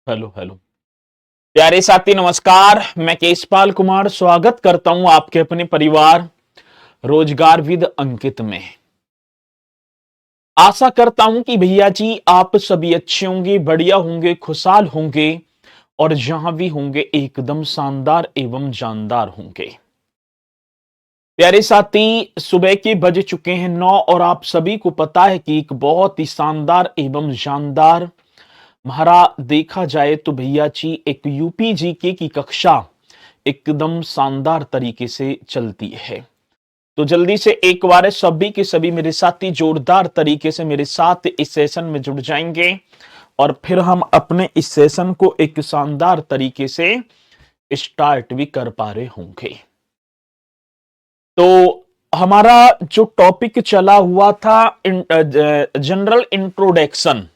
Hello hello. प्यारे साथी नमस्कार, मैं केशपाल कुमार स्वागत करता हूं आपके अपने परिवार रोजगार विद अंकित में। आशा करता हूं कि भैया जी आप सभी अच्छे होंगे, बढ़िया होंगे, खुशहाल होंगे और जहां भी होंगे एकदम शानदार एवं जानदार होंगे। प्यारे साथी, सुबह के बज चुके हैं 9 और आप सभी को पता है कि एक बहुत ही शानदार एवं जानदार हमारा देखा जाए तो भैया जी एक यूपी जीके की कक्षा एकदम शानदार तरीके से चलती है। तो जल्दी से एक बार सभी के सभी मेरे साथी जोरदार तरीके से मेरे साथ इस सेशन में जुड़ जाएंगे और फिर हम अपने इस सेशन को एक शानदार तरीके से स्टार्ट भी कर पा रहे होंगे। तो हमारा जो टॉपिक चला हुआ था जनरल इंट्रोडक्शन,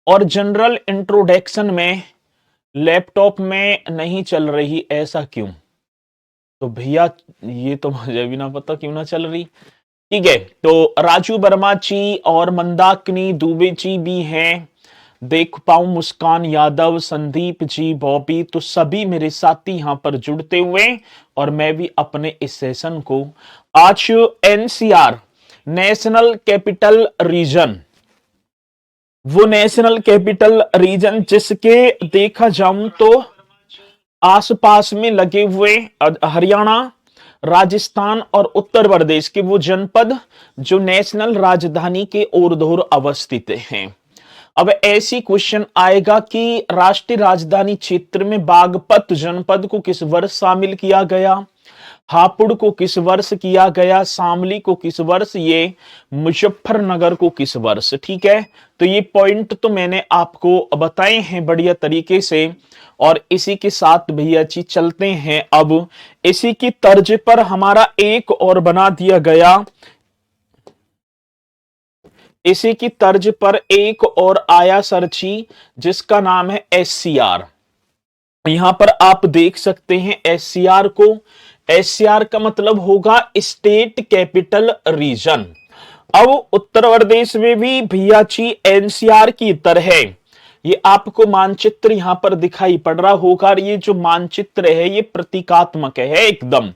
और जनरल इंट्रोडक्शन में लैपटॉप में नहीं चल रही, ऐसा क्यों? तो भैया ये तो मुझे भी ना पता क्यों ना चल रही। ठीक है, तो राजू वर्मा जी और मंदाकिनी दुबे जी भी हैं, देख पाऊं मुस्कान यादव, संदीप जी, बॉबी, तो सभी मेरे साथी यहां पर जुड़ते हुए और मैं भी अपने इस सेशन को आज एनसीआर नेशनल कैपिटल रीजन, वो नेशनल कैपिटल रीजन जिसके देखा जाऊं तो आसपास में लगे हुए हरियाणा, राजस्थान और उत्तर प्रदेश के वो जनपद जो नेशनल राजधानी के ओर-दोर अवस्थित हैं। अब ऐसी क्वेश्चन आएगा कि राष्ट्रीय राजधानी क्षेत्र में बागपत जनपद को किस वर्ष शामिल किया गया, हापुड़ को किस वर्ष किया गया, शामली को किस वर्ष, ये मुजफ्फरनगर को किस वर्ष। ठीक है, तो ये पॉइंट तो मैंने आपको बताए हैं बढ़िया तरीके से और इसी के साथ भैया जी चलते हैं। अब इसी की तर्ज पर हमारा एक और बना दिया गया, इसी की तर्ज पर एक और आया सर्ची जिसका नाम है एससीआर। यहां पर आप देख सकते हैं एससीआर को, एससीआर का मतलब होगा स्टेट कैपिटल रीजन। अब उत्तर प्रदेश में भी भैया जी एनसीआर की तरह ये आपको मानचित्र यहां पर दिखाई पड़ रहा होगा। ये जो मानचित्र है ये प्रतीकात्मक है एकदम,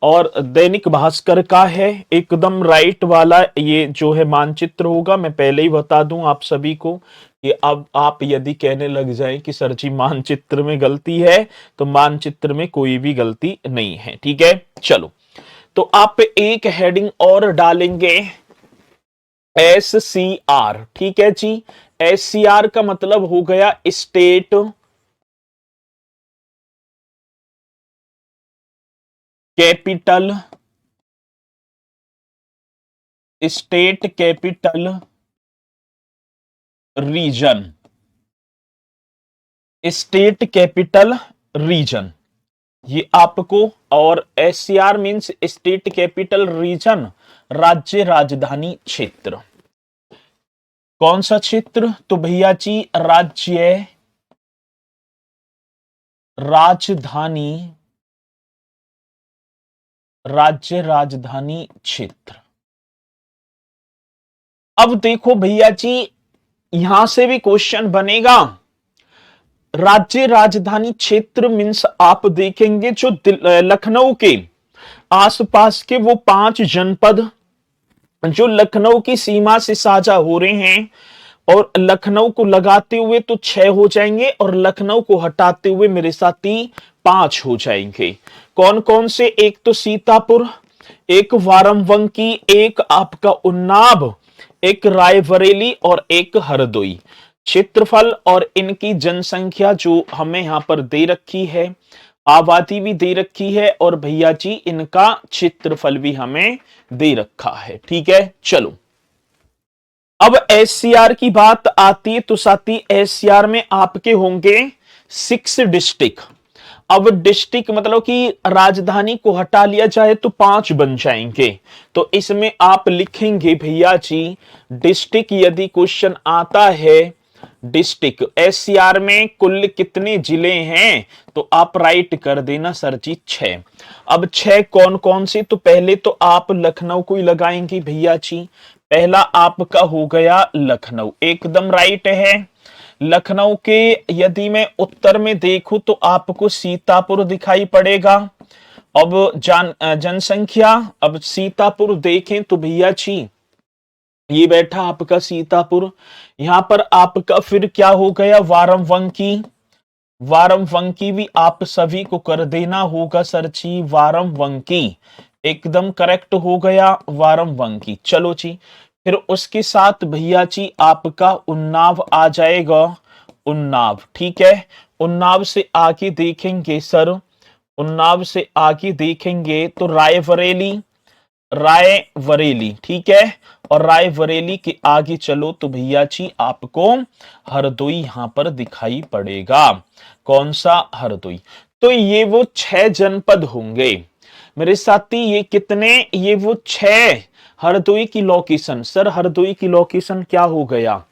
और दैनिक भास्कर का है एकदम राइट वाला। ये जो है मानचित्र होगा, मैं पहले ही बता दूं आप सभी को कि अब आप यदि कहने लग जाएं कि सर जी मानचित्र में गलती है, तो मानचित्र में कोई भी गलती नहीं है। ठीक है, चलो तो आप एक हेडिंग और डालेंगे एससीआर। ठीक है जी, एससीआर का मतलब हो गया state capital, state capital region, state capital region ये आपको, और SCR means state capital region, राज्य राजधानी क्षेत्र। कौन सा क्षेत्र? तो भैया जी राज्य राजधानी, राज्य राजधानी क्षेत्र। अब देखो भैया जी यहां से भी क्वेश्चन बनेगा। राज्य राजधानी क्षेत्र मींस आप देखेंगे जो लखनऊ के आसपास के वो 5 जनपद जो लखनऊ की सीमा से साझा हो रहे हैं, और लखनऊ को लगाते हुए तो 6 हो जाएंगे और लखनऊ को हटाते हुए मेरे साथी 5 हो जाएंगे। कौन कौन से? एक तो सीतापुर, एक वाराणसी, एक आपका उन्नाव, एक रायबरेली और एक हरदोई। क्षेत्रफल और इनकी जनसंख्या जो हमें यहां पर दे रखी है, आबादी भी दे रखी है और भैया जी इनका क्षेत्रफल भी हमें दे रखा है। ठीक है, चलो अब एससीआर की बात आती है तो साथी एससीआर में आपके होंगे 6 डिस्ट्रिक्ट। अब डिस्ट्रिक्ट मतलब कि राजधानी को हटा लिया जाए तो 5 बन जाएंगे, तो इसमें आप लिखेंगे भैया जी डिस्ट्रिक्ट। यदि क्वेश्चन आता है डिस्ट्रिक्ट एससीआर में कुल कितने जिले हैं, तो आप राइट कर देना सर जी 6। अब 6 कौन कौन से? तो पहले तो आप लखनऊ को ही लगाएंगे भैया जी, पहला आपका हो गया लखनऊ, एकदम राइट है। लखनऊ के यदि मैं उत्तर में देखूं तो आपको सीतापुर दिखाई पड़ेगा। अब जनसंख्या, अब सीतापुर देखें तो भैया जी ये बैठा आपका सीतापुर, यहां पर आपका फिर क्या हो गया, वारमवंकी। वारमवंकी भी आप सभी को कर देना होगा सर जी, वारमवंकी एकदम करेक्ट हो गया, वारमवंकी। चलो जी, फिर उसके साथ भैया जी आपका उन्नाव आ जाएगा, उन्नाव, ठीक है। उन्नाव से आगे देखेंगे सर, उन्नाव से आगे देखेंगे तो रायबरेली, रायबरेली, ठीक है। और रायबरेली के आगे चलो तो भैया जी आपको हरदोई यहां पर दिखाई पड़ेगा। कौन सा, हरदोई। तो ये वो 6 जनपद होंगे मेरे साथी। ये कितने, ये वो 6 हरदोई की लोकेशन। सर हरदोई की लोकेशन क्या हो गया,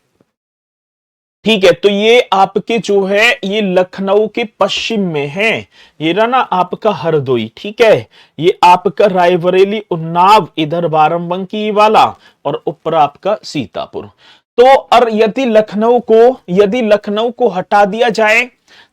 ठीक है। तो ये आपके जो है ये लखनऊ के पश्चिम में है, ये रहा ना आपका हरदोई, ठीक है। ये आपका रायबरेली, उन्नाव, इधर बाराबंकी वाला, और ऊपर आपका सीतापुर। तो और यदि लखनऊ को हटा दिया जाए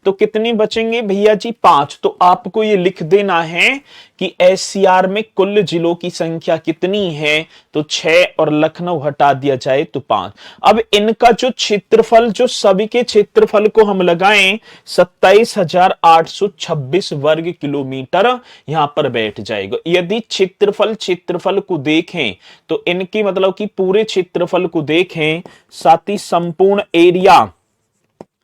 तो कितने बचेंगे भैया जी, 5। तो आपको ये लिख देना है कि एससीआर में कुल जिलों की संख्या कितनी है, तो 6 और लखनऊ हटा दिया जाए तो 5। अब इनका जो क्षेत्रफल, जो सभी के क्षेत्रफल को हम लगाएं 27,826 वर्ग किलोमीटर यहां पर बैठ जाएगा। यदि क्षेत्रफल को देखें तो इनके मतलब कि पूरे क्षेत्रफल को देखें, साथ ही संपूर्ण एरिया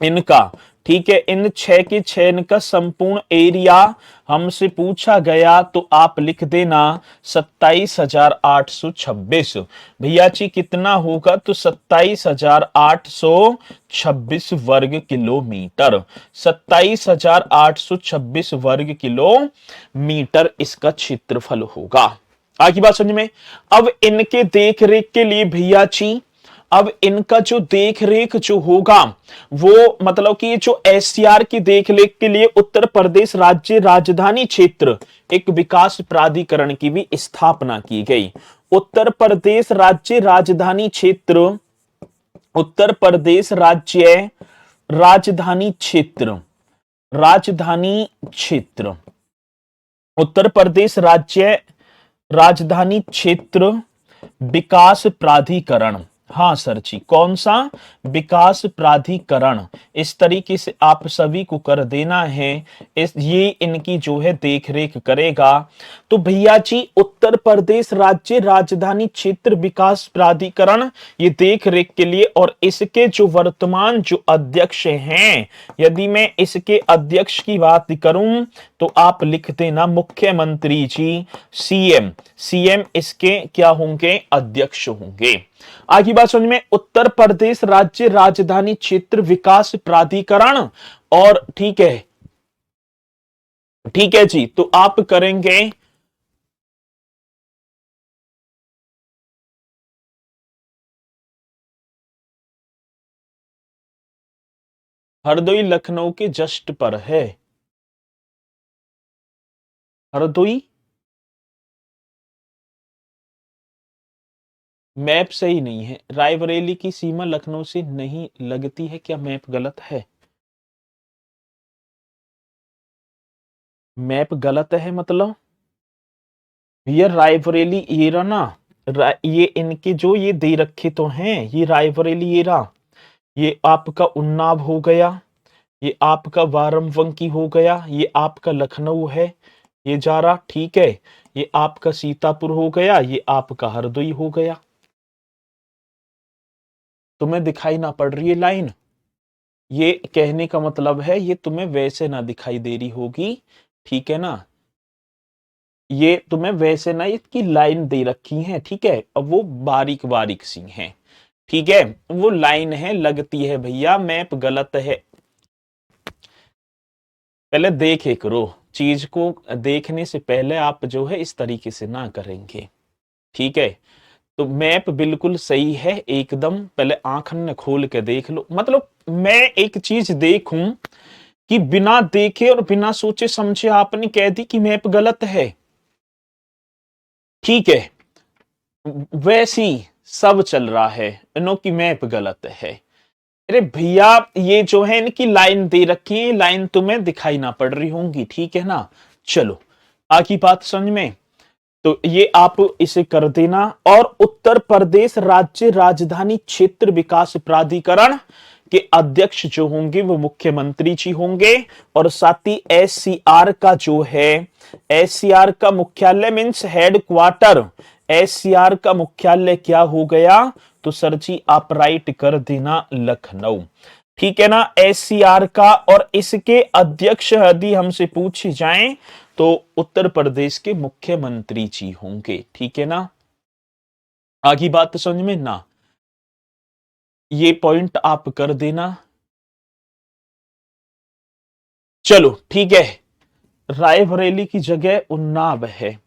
इनका, ठीक है, इन 6 के 6 इनका संपूर्ण एरिया हमसे पूछा गया तो आप लिख देना 27,826। भैया जी कितना होगा, तो 27,826 वर्ग किलोमीटर, 27,826 वर्ग किलोमीटर इसका क्षेत्रफल होगा। आगे बात समझ में। अब इनके देख रेख के लिए भैया जी, अब इनका जो देख रेख जो होगा वो मतलब कि जो एससीआर की देख रेख के लिए उत्तर प्रदेश राज्य राजधानी क्षेत्र एक विकास प्राधिकरण की भी स्थापना की गई। उत्तर प्रदेश राज्य राजधानी क्षेत्र, उत्तर प्रदेश राज्य राजधानी क्षेत्र, राजधानी क्षेत्र, उत्तर प्रदेश राज्य राजधानी क्षेत्र विकास प्राधिकरण। हाँ सर जी, कौन सा, विकास प्राधिकरण। इस तरीके से आप सभी को कर देना है, ये इनकी जो है देख रेख करेगा। तो भैया जी उत्तर प्रदेश राज्य राजधानी क्षेत्र विकास प्राधिकरण ये देख रेख के लिए, और इसके जो वर्तमान जो अध्यक्ष हैं, यदि मैं इसके अध्यक्ष की बात करूं तो आप लिख देना मुख्यमंत्री जी, सीएम। सीएम इसके क्या होंगे, अध्यक्ष होंगे। आगे बात समझ में। उत्तर प्रदेश राज्य राजधानी क्षेत्र विकास प्राधिकरण, और ठीक है, ठीक है जी, तो आप करेंगे हरदोई लखनऊ के जस्ट पर है, हरदोई मैप सही नहीं है। रायबरेली की सीमा लखनऊ से नहीं लगती है, क्या मैप गलत है, मैप गलत है मतलब ये रायबरेली ये रहा ना, ये इनके जो ये दे रखे तो हैं, ये रायबरेली ये रहा, ये आपका उन्नाव हो गया, ये आपका बाराबंकी हो गया, ये आपका लखनऊ है, ये जा रहा, ठीक है। ये आपका सीतापुर हो गया, ये आपका हरदोई हो गया। तुम्हें दिखाई ना पड़ रही है लाइन, ये कहने का मतलब है ये तुम्हें वैसे ना दिखाई दे रही होगी, ठीक है ना। ये तुम्हें वैसे ना इसकी लाइन दे रखी है, ठीक है, अब वो बारीक बारीक सी हैं, ठीक है, वो लाइन है लगती है भैया, मैप गलत है। पहले देखे करो चीज को, देखने से पहले आप जो है इस तरीके से ना करेंगे, ठीक है। तो मैप बिल्कुल सही है एकदम, पहले आंखन खोल के देख लो। मतलब मैं एक चीज देखूं कि बिना देखे और बिना सोचे समझे आपने कह दी कि मैप गलत है, ठीक है, वैसी सब चल रहा है, नो की मैप गलत है। अरे भैया, ये जो है इनकी लाइन दे रखी है, लाइन तुम्हें दिखाई ना पड़ रही होंगी, ठीक है ना। चलो आगे बात समझ में। तो ये आप इसे कर देना। और उत्तर प्रदेश राज्य राजधानी क्षेत्र विकास प्राधिकरण के अध्यक्ष जो होंगे वो मुख्यमंत्री जी होंगे। और साथ ही एससीआर का जो है, एससीआर का मुख्यालय मींस हेड क्वार्टर, एससीआर का मुख्यालय क्या हो गया, तो सर जी आप राइट कर देना लखनऊ, ठीक है ना, एससीआर का। और इसके अध्यक्ष यदि हमसे पूछे जाएं तो उत्तर प्रदेश के मुख्यमंत्री जी होंगे, ठीक है ना। आगे बात तो समझ में ना, ये पॉइंट आप कर देना। चलो ठीक है, रायबरेली की जगह उन्नाव है।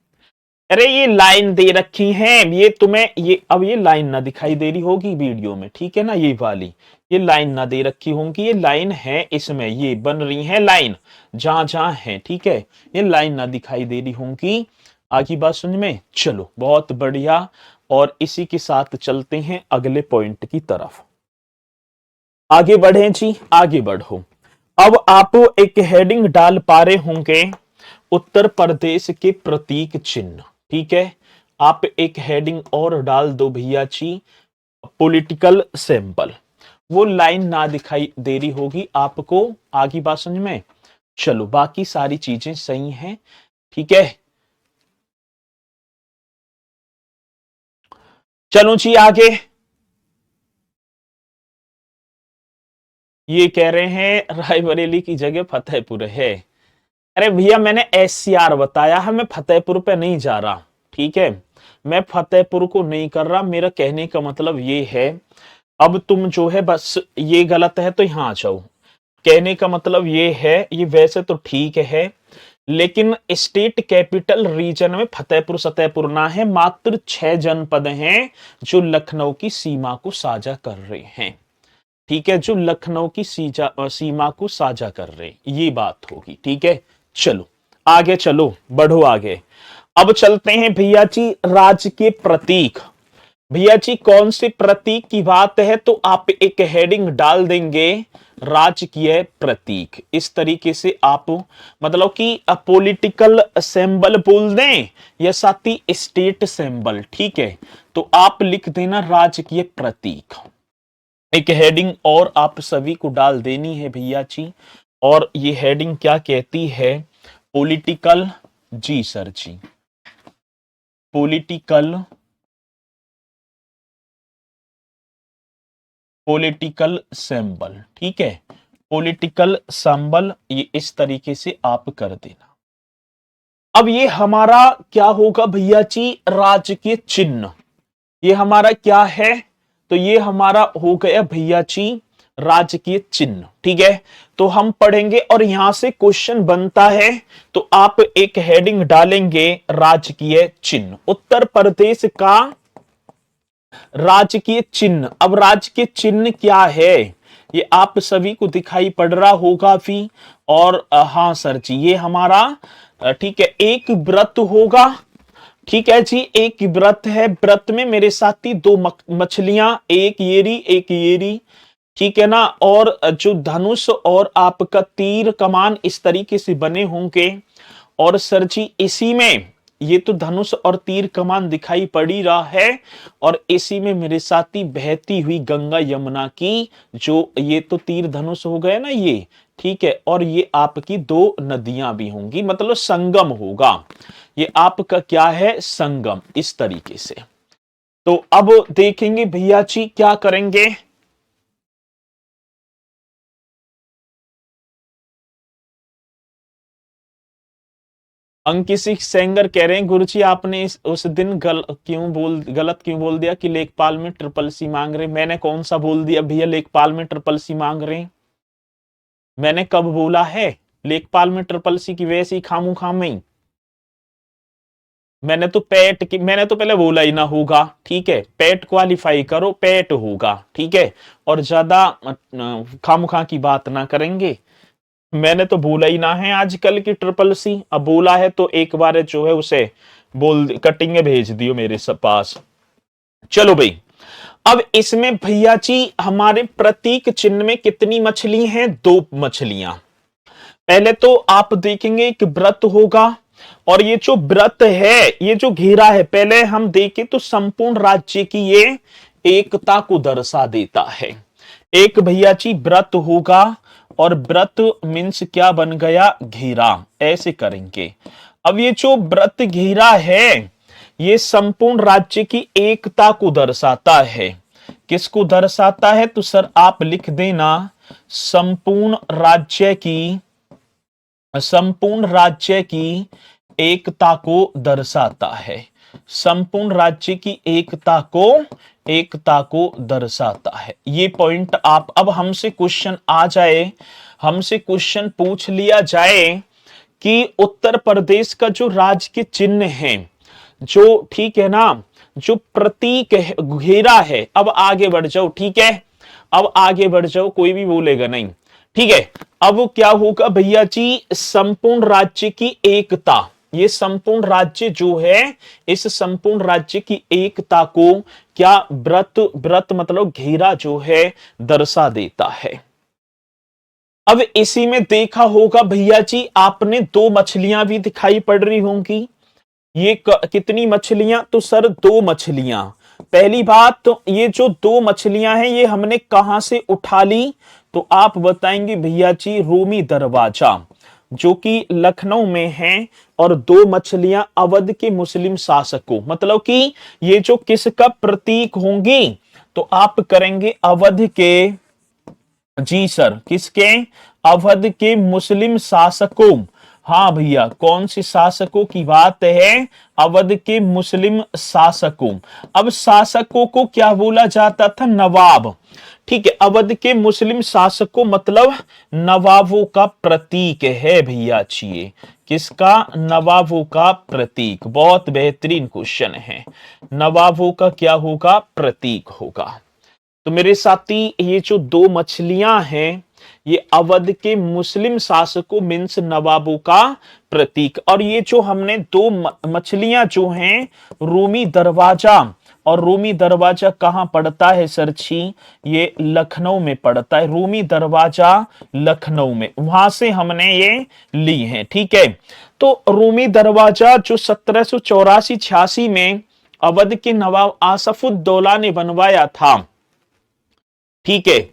अरे ये लाइन दे रखी है, ये तुम्हें ये अब ये लाइन ना दिखाई दे रही होगी वीडियो में, ठीक है ना, ये वाली ये लाइन ना दे रखी होंगी, ये लाइन है इसमें, ये बन रही है लाइन जहां जहां है, ठीक है, ये लाइन ना दिखाई दे रही होंगी। आगे बात सुन में, चलो बहुत बढ़िया। और इसी के साथ चलते हैं अगले पॉइंट की तरफ। आगे बढ़े जी, आगे बढ़ो। अब आप एक हेडिंग डाल पा रहे होंगे, उत्तर प्रदेश के प्रतीक चिन्ह, ठीक है। आप एक हेडिंग और डाल दो भैया जी, पॉलिटिकल सिंबल। वो लाइन ना दिखाई दे रही होगी आपको, आगे बात समझ में। चलो बाकी सारी चीजें सही हैं, ठीक है। चलो जी आगे। ये कह रहे हैं रायबरेली की जगह फतेहपुर है। अरे भैया मैंने एससीआर बताया है, मैं फतेहपुर पे नहीं जा रहा, ठीक है, मैं फतेहपुर को नहीं कर रहा। मेरा कहने का मतलब ये है, अब तुम जो है बस ये गलत है तो यहां आ जाओ। कहने का मतलब ये है, ये वैसे तो ठीक है, लेकिन स्टेट कैपिटल रीजन में फतेहपुर सतेहपुर ना है, मात्र 6 जनपद हैं जो लखनऊ की सीमा को साझा कर रहे हैं, ठीक है, जो लखनऊ की सीमा को साझा कर रहे हैं, ये बात होगी, ठीक है। चलो आगे चलो, बढ़ो आगे। अब चलते हैं भैया जी राज्य के प्रतीक। भैया जी कौन से प्रतीक की बात है, तो आप एक हेडिंग डाल देंगे राजकीय प्रतीक। इस तरीके से आप मतलब कि पॉलिटिकल सिंबल बोल दें या साथ ही स्टेट सिंबल, ठीक है, तो आप लिख देना राजकीय प्रतीक। एक हेडिंग और आप सभी को डाल देनी है भैया जी। और ये हेडिंग क्या कहती है, पॉलिटिकल, जी सर जी, पॉलिटिकल, पॉलिटिकल सिंबल, ठीक है, पॉलिटिकल सिंबल, ये इस तरीके से आप कर देना। अब ये हमारा क्या होगा भैया जी, राजकीय चिन्ह। ये हमारा क्या है, तो ये हमारा हो गया भैया जी राजकीय चिन्ह, ठीक है। तो हम पढ़ेंगे और यहां से क्वेश्चन बनता है, तो आप एक हेडिंग डालेंगे राजकीय चिन्ह, उत्तर प्रदेश का राजकीय चिन्ह। अब राजकीय चिन्ह क्या है, ये आप सभी को दिखाई पड़ रहा होगा भी। और हाँ सर जी, ये हमारा ठीक है एक व्रत होगा, ठीक है जी, एक व्रत है, व्रत में मेरे साथी दो मछलियां, एक येरी एक येरी, ठीक है ना। और जो धनुष और आपका तीर कमान इस तरीके से बने होंगे। और सर जी इसी में ये तो धनुष और तीर कमान दिखाई पड़ ही रहा है, और इसी में मेरे साथी बहती हुई गंगा यमुना की जो ये तो तीर धनुष हो गए ना ये, ठीक है, और ये आपकी दो नदियां भी होंगी, मतलब संगम होगा, ये आपका क्या है संगम, इस तरीके से। तो अब देखेंगे भैया जी क्या करेंगे। अंकित सेंगर कह रहे हैं गुरुजी आपने उस दिन गलत क्यों बोल दिया कि लेखपाल में ट्रिपल सी मांग रहे। मैंने कौन सा बोल दिया भैया लेखपाल में ट्रिपल सी मांग रहे, मैंने कब बोला है लेखपाल में ट्रिपल सी की वजह से खामू खाम में। मैंने तो पहले बोला ही ना होगा, ठीक है, पेट क्वालिफाई करो, पेट होगा, ठीक है, और ज्यादा खामुखा की बात ना करेंगे। मैंने तो बोला ही ना है आजकल की ट्रिपल सी, अब बोला है तो एक बार जो है उसे बोल कटिंग भेज दियो मेरे पास। चलो भाई अब इसमें भैया जी हमारे प्रतीक चिन्ह में कितनी मछली हैं? 2 मछलियां। पहले तो आप देखेंगे कि व्रत होगा, और ये जो व्रत है, ये जो घेरा है, पहले हम देखें तो संपूर्ण राज्य की ये एकता को दर्शा देता है। एक भैया जी व्रत होगा, और व्रत मीन्स क्या बन गया? घेरा। ऐसे करेंगे। अब ये जो व्रत घेरा है, ये संपूर्ण राज्य की एकता को दर्शाता है। किसको दर्शाता है? तो सर आप लिख देना, संपूर्ण राज्य की एकता को दर्शाता है। संपूर्ण राज्य की एकता को दर्शाता है। ये पॉइंट आप, अब हमसे क्वेश्चन आ जाए, हमसे क्वेश्चन पूछ लिया जाए कि उत्तर प्रदेश का जो राज्य के चिन्ह है, जो ठीक है ना, जो प्रतीक है, घेरा है, अब आगे बढ़ जाओ, ठीक है, अब आगे बढ़ जाओ, कोई भी बोलेगा नहीं, ठीक है। अब क्या होगा भैया जी? संपूर्ण राज्य की एकता, ये संपूर्ण राज्य जो है, इस संपूर्ण राज्य की एकता को क्या व्रत मतलब घेरा जो है दर्शा देता है। अब इसी में देखा होगा भैया जी आपने 2 मछलियां भी दिखाई पड़ रही होंगी। ये कितनी मछलियां? तो सर 2 मछलियां। पहली बात तो ये जो 2 मछलियां हैं, ये हमने कहां से उठा ली? तो आप बताएंगे भैया जी रूमी दरवाजा, जो कि लखनऊ में है, और 2 मछलियां अवध के मुस्लिम शासकों, मतलब कि ये जो किसका प्रतीक होंगी? तो आप करेंगे अवध के, जी सर, किसके? अवध के मुस्लिम शासकों। हाँ भैया, कौन से शासकों की बात है? अवध के मुस्लिम शासकों। अब शासकों को क्या बोला जाता था? नवाब। ठीक है, अवध के मुस्लिम शासकों मतलब नवाबों का प्रतीक है भैया जी। किसका? नवाबों का प्रतीक। बहुत बेहतरीन क्वेश्चन है। नवाबों का क्या होगा? प्रतीक होगा। तो मेरे साथी ये जो 2 मछलियां हैं, ये अवध के मुस्लिम शासकों मीन्स नवाबों का प्रतीक। और ये जो हमने 2 मछलियां जो हैं, रूमी दरवाजा, और रूमी दरवाजा कहां पड़ता है सर जी? ये लखनऊ में पड़ता है। रूमी दरवाजा लखनऊ में, वहां से हमने ये ली है, ठीक है। तो रूमी दरवाजा जो 1784-86 में अवध के नवाब आसफुद्दौला ने बनवाया था, ठीक है।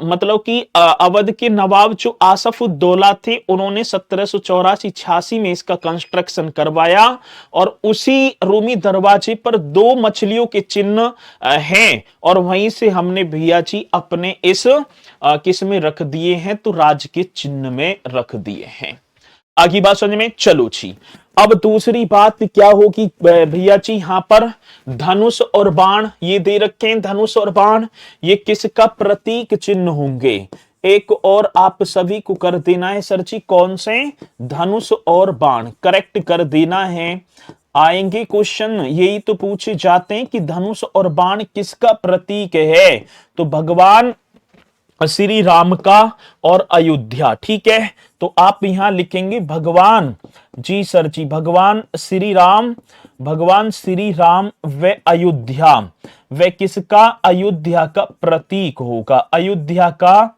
मतलब कि अवध के नवाब जो आसफुद्दौला थे, उन्होंने 1784-86 में इसका कंस्ट्रक्शन करवाया, और उसी रूमी दरवाजे पर 2 मछलियों के चिन्ह हैं, और वहीं से हमने भैया जी अपने इस किस में रख दिए हैं? तो राज के चिन्ह में रख दिए हैं। आगे बात समझ में? चलो जी। अब दूसरी बात क्या होगी भैया जी? यहां पर धनुष और बाण ये दे रखे हैं। धनुष और बाण ये किसका प्रतीक चिन्ह होंगे? एक और आप सभी को कर देना है सर जी, कौन से? धनुष और बाण करेक्ट कर देना है। आएंगे क्वेश्चन, यही तो पूछे जाते हैं कि धनुष और बाण किसका प्रतीक है? तो भगवान श्री राम का और अयोध्या, ठीक है। तो आप यहां लिखेंगे भगवान, जी सर जी, भगवान श्री राम व अयोध्या, व किसका? अयोध्या का प्रतीक होगा। अयोध्या का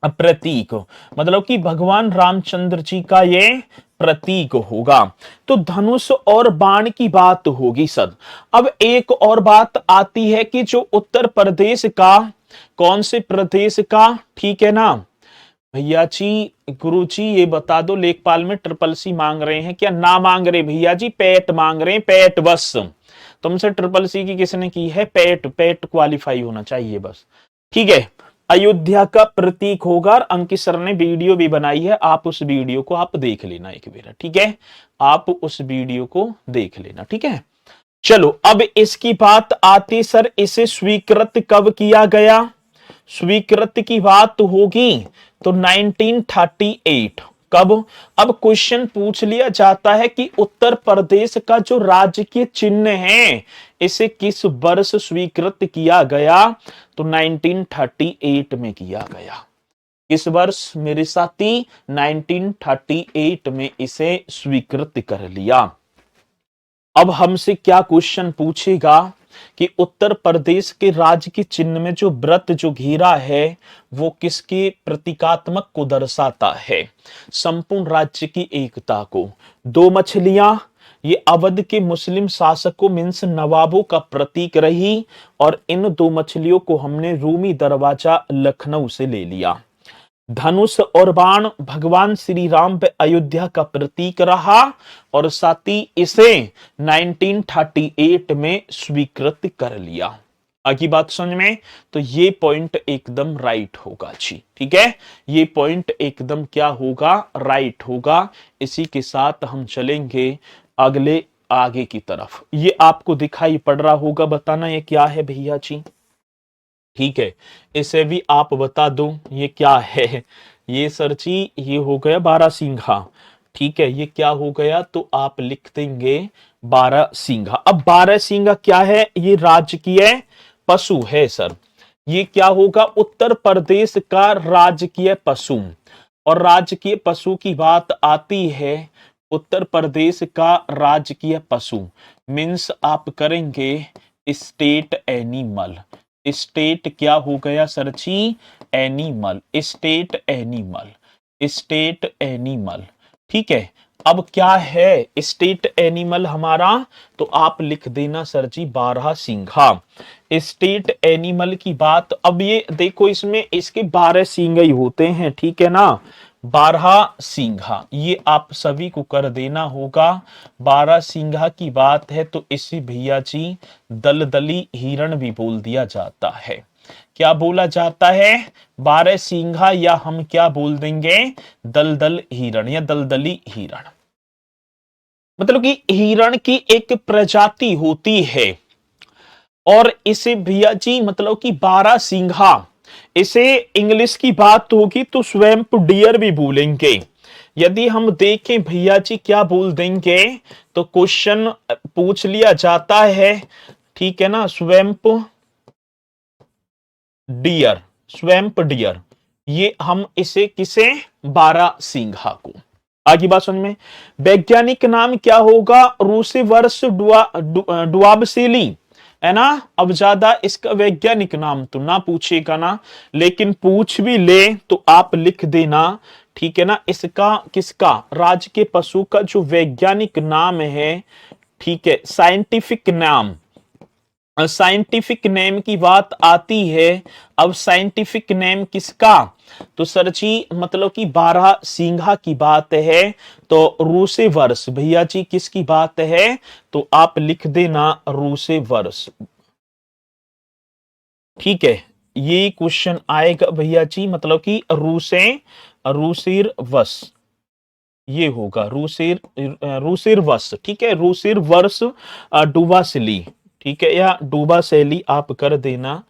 प्रतीक मतलब कि भगवान रामचंद्र जी का ये प्रतीक होगा। तो धनुष और बाण की बात होगी सर। अब एक और बात आती है कि जो उत्तर प्रदेश का, कौन से प्रदेश का, ठीक है ना भैया जी? गुरु जी ये बता दो, लेखपाल में ट्रिपल सी मांग रहे हैं क्या? ना मांग रहे भैया जी, पैट मांग रहे हैं, पैट बस। तुमसे ट्रिपल सी की किसने की है? पैट क्वालिफाई होना चाहिए बस, ठीक है। अयोध्या का प्रतीक होगा, और अंकित सर ने वीडियो भी बनाई है, आप उस वीडियो को आप देख लेना एक बार, ठीक है। आप उस वीडियो को देख लेना, ठीक है। चलो अब इसकी बात आती सर, इसे स्वीकृत कब किया गया? स्वीकृत की बात होगी तो 1938। कब? अब क्वेश्चन पूछ लिया जाता है कि उत्तर प्रदेश का जो राजकीय चिन्ह है, इसे किस वर्ष स्वीकृत किया गया? तो 1938 में किया गया। किस वर्ष मेरे साथी? 1938 में इसे स्वीकृत कर लिया। अब हमसे क्या क्वेश्चन पूछेगा? कि उत्तर प्रदेश के राज्य के चिन्ह में जो व्रत जो घेरा है वो किसके प्रतीकात्मक को दर्शाता है? संपूर्ण राज्य की एकता को। दो मछलियां, ये अवध के मुस्लिम शासकों मीन्स नवाबों का प्रतीक रही और इन दो मछलियों को हमने रूमी दरवाजा लखनऊ से ले लिया। धनुष और बाण भगवान श्री राम पे अयोध्या का प्रतीक रहा और साथ ही इसे 1938 में स्वीकृत कर लिया। आगे बात समझ में? तो ये पॉइंट एकदम राइट होगा जी, ठीक है, ये पॉइंट एकदम क्या होगा? राइट होगा। इसी के साथ हम चलेंगे अगले आगे की तरफ। ये आपको दिखाई पड़ रहा होगा, बताना ये क्या है भैया जी? ठीक है, इसे भी आप बता दो ये क्या है? ये सर जी ये हो गया बारहसिंघा। ठीक है, ये क्या हो गया? तो आप लिख देंगे बारहसिंघा। अब बारहसिंघा क्या है? ये राजकीय पशु है सर। ये क्या होगा? उत्तर प्रदेश का राजकीय पशु। और राजकीय पशु की बात आती है, उत्तर प्रदेश का राजकीय पशु मीन्स आप करेंगे स्टेट एनिमल। स्टेट क्या हो गया sir ji? Animal. State animal, state animal. ठीक है, अब क्या है स्टेट एनिमल हमारा? तो आप लिख देना सर जी बारहसिंघा। स्टेट एनिमल की बात, अब ये देखो इसमें इसके 12 सींग ही होते हैं, ठीक है ना? बारहसिंघा ये आप सभी को कर देना होगा। बारहसिंघा की बात है तो इसी भैया जी दलदली हिरण भी बोल दिया जाता है। क्या बोला जाता है? बारहसिंघा, या हम क्या बोल देंगे? दलदल हिरण या दलदली हिरण। मतलब कि हिरण की एक प्रजाति होती है और इसे भैया जी मतलब कि बारहसिंघा, इसे इंग्लिश की बात होगी तो स्वैम्प डियर भी बोलेंगे। यदि हम देखें भैया जी क्या बोल देंगे, तो क्वेश्चन पूछ लिया जाता है, ठीक है ना, स्वैम्प डियर, स्वैम्प डियर, ये हम इसे किसे? बारहसिंघा को। आगे बात समझ में? वैज्ञानिक नाम क्या होगा? रूसिवर्स डुआबसिली, है ना? अब ज्यादा इसका वैज्ञानिक नाम तो ना पूछेगा ना, लेकिन पूछ भी ले तो आप लिख देना, ठीक है ना? इसका किसका? राज्य के पशु का जो वैज्ञानिक नाम है, ठीक है, साइंटिफिक नाम, साइंटिफिक नेम की बात आती है। अब साइंटिफिक नेम किसका? तो सर जी मतलब कि बारहसिंघा की बात है तो रूसेवर्स भैया जी किसकी बात है? तो आप लिख देना रूसेवर्स। ठीक है, ये क्वेश्चन आएगा भैया जी मतलब कि रूसिरवस, ये होगा रूसिरवस। ठीक है, रूसिरवर्स डुवासिली, ठीक है, या डुबासेली आप कर देना।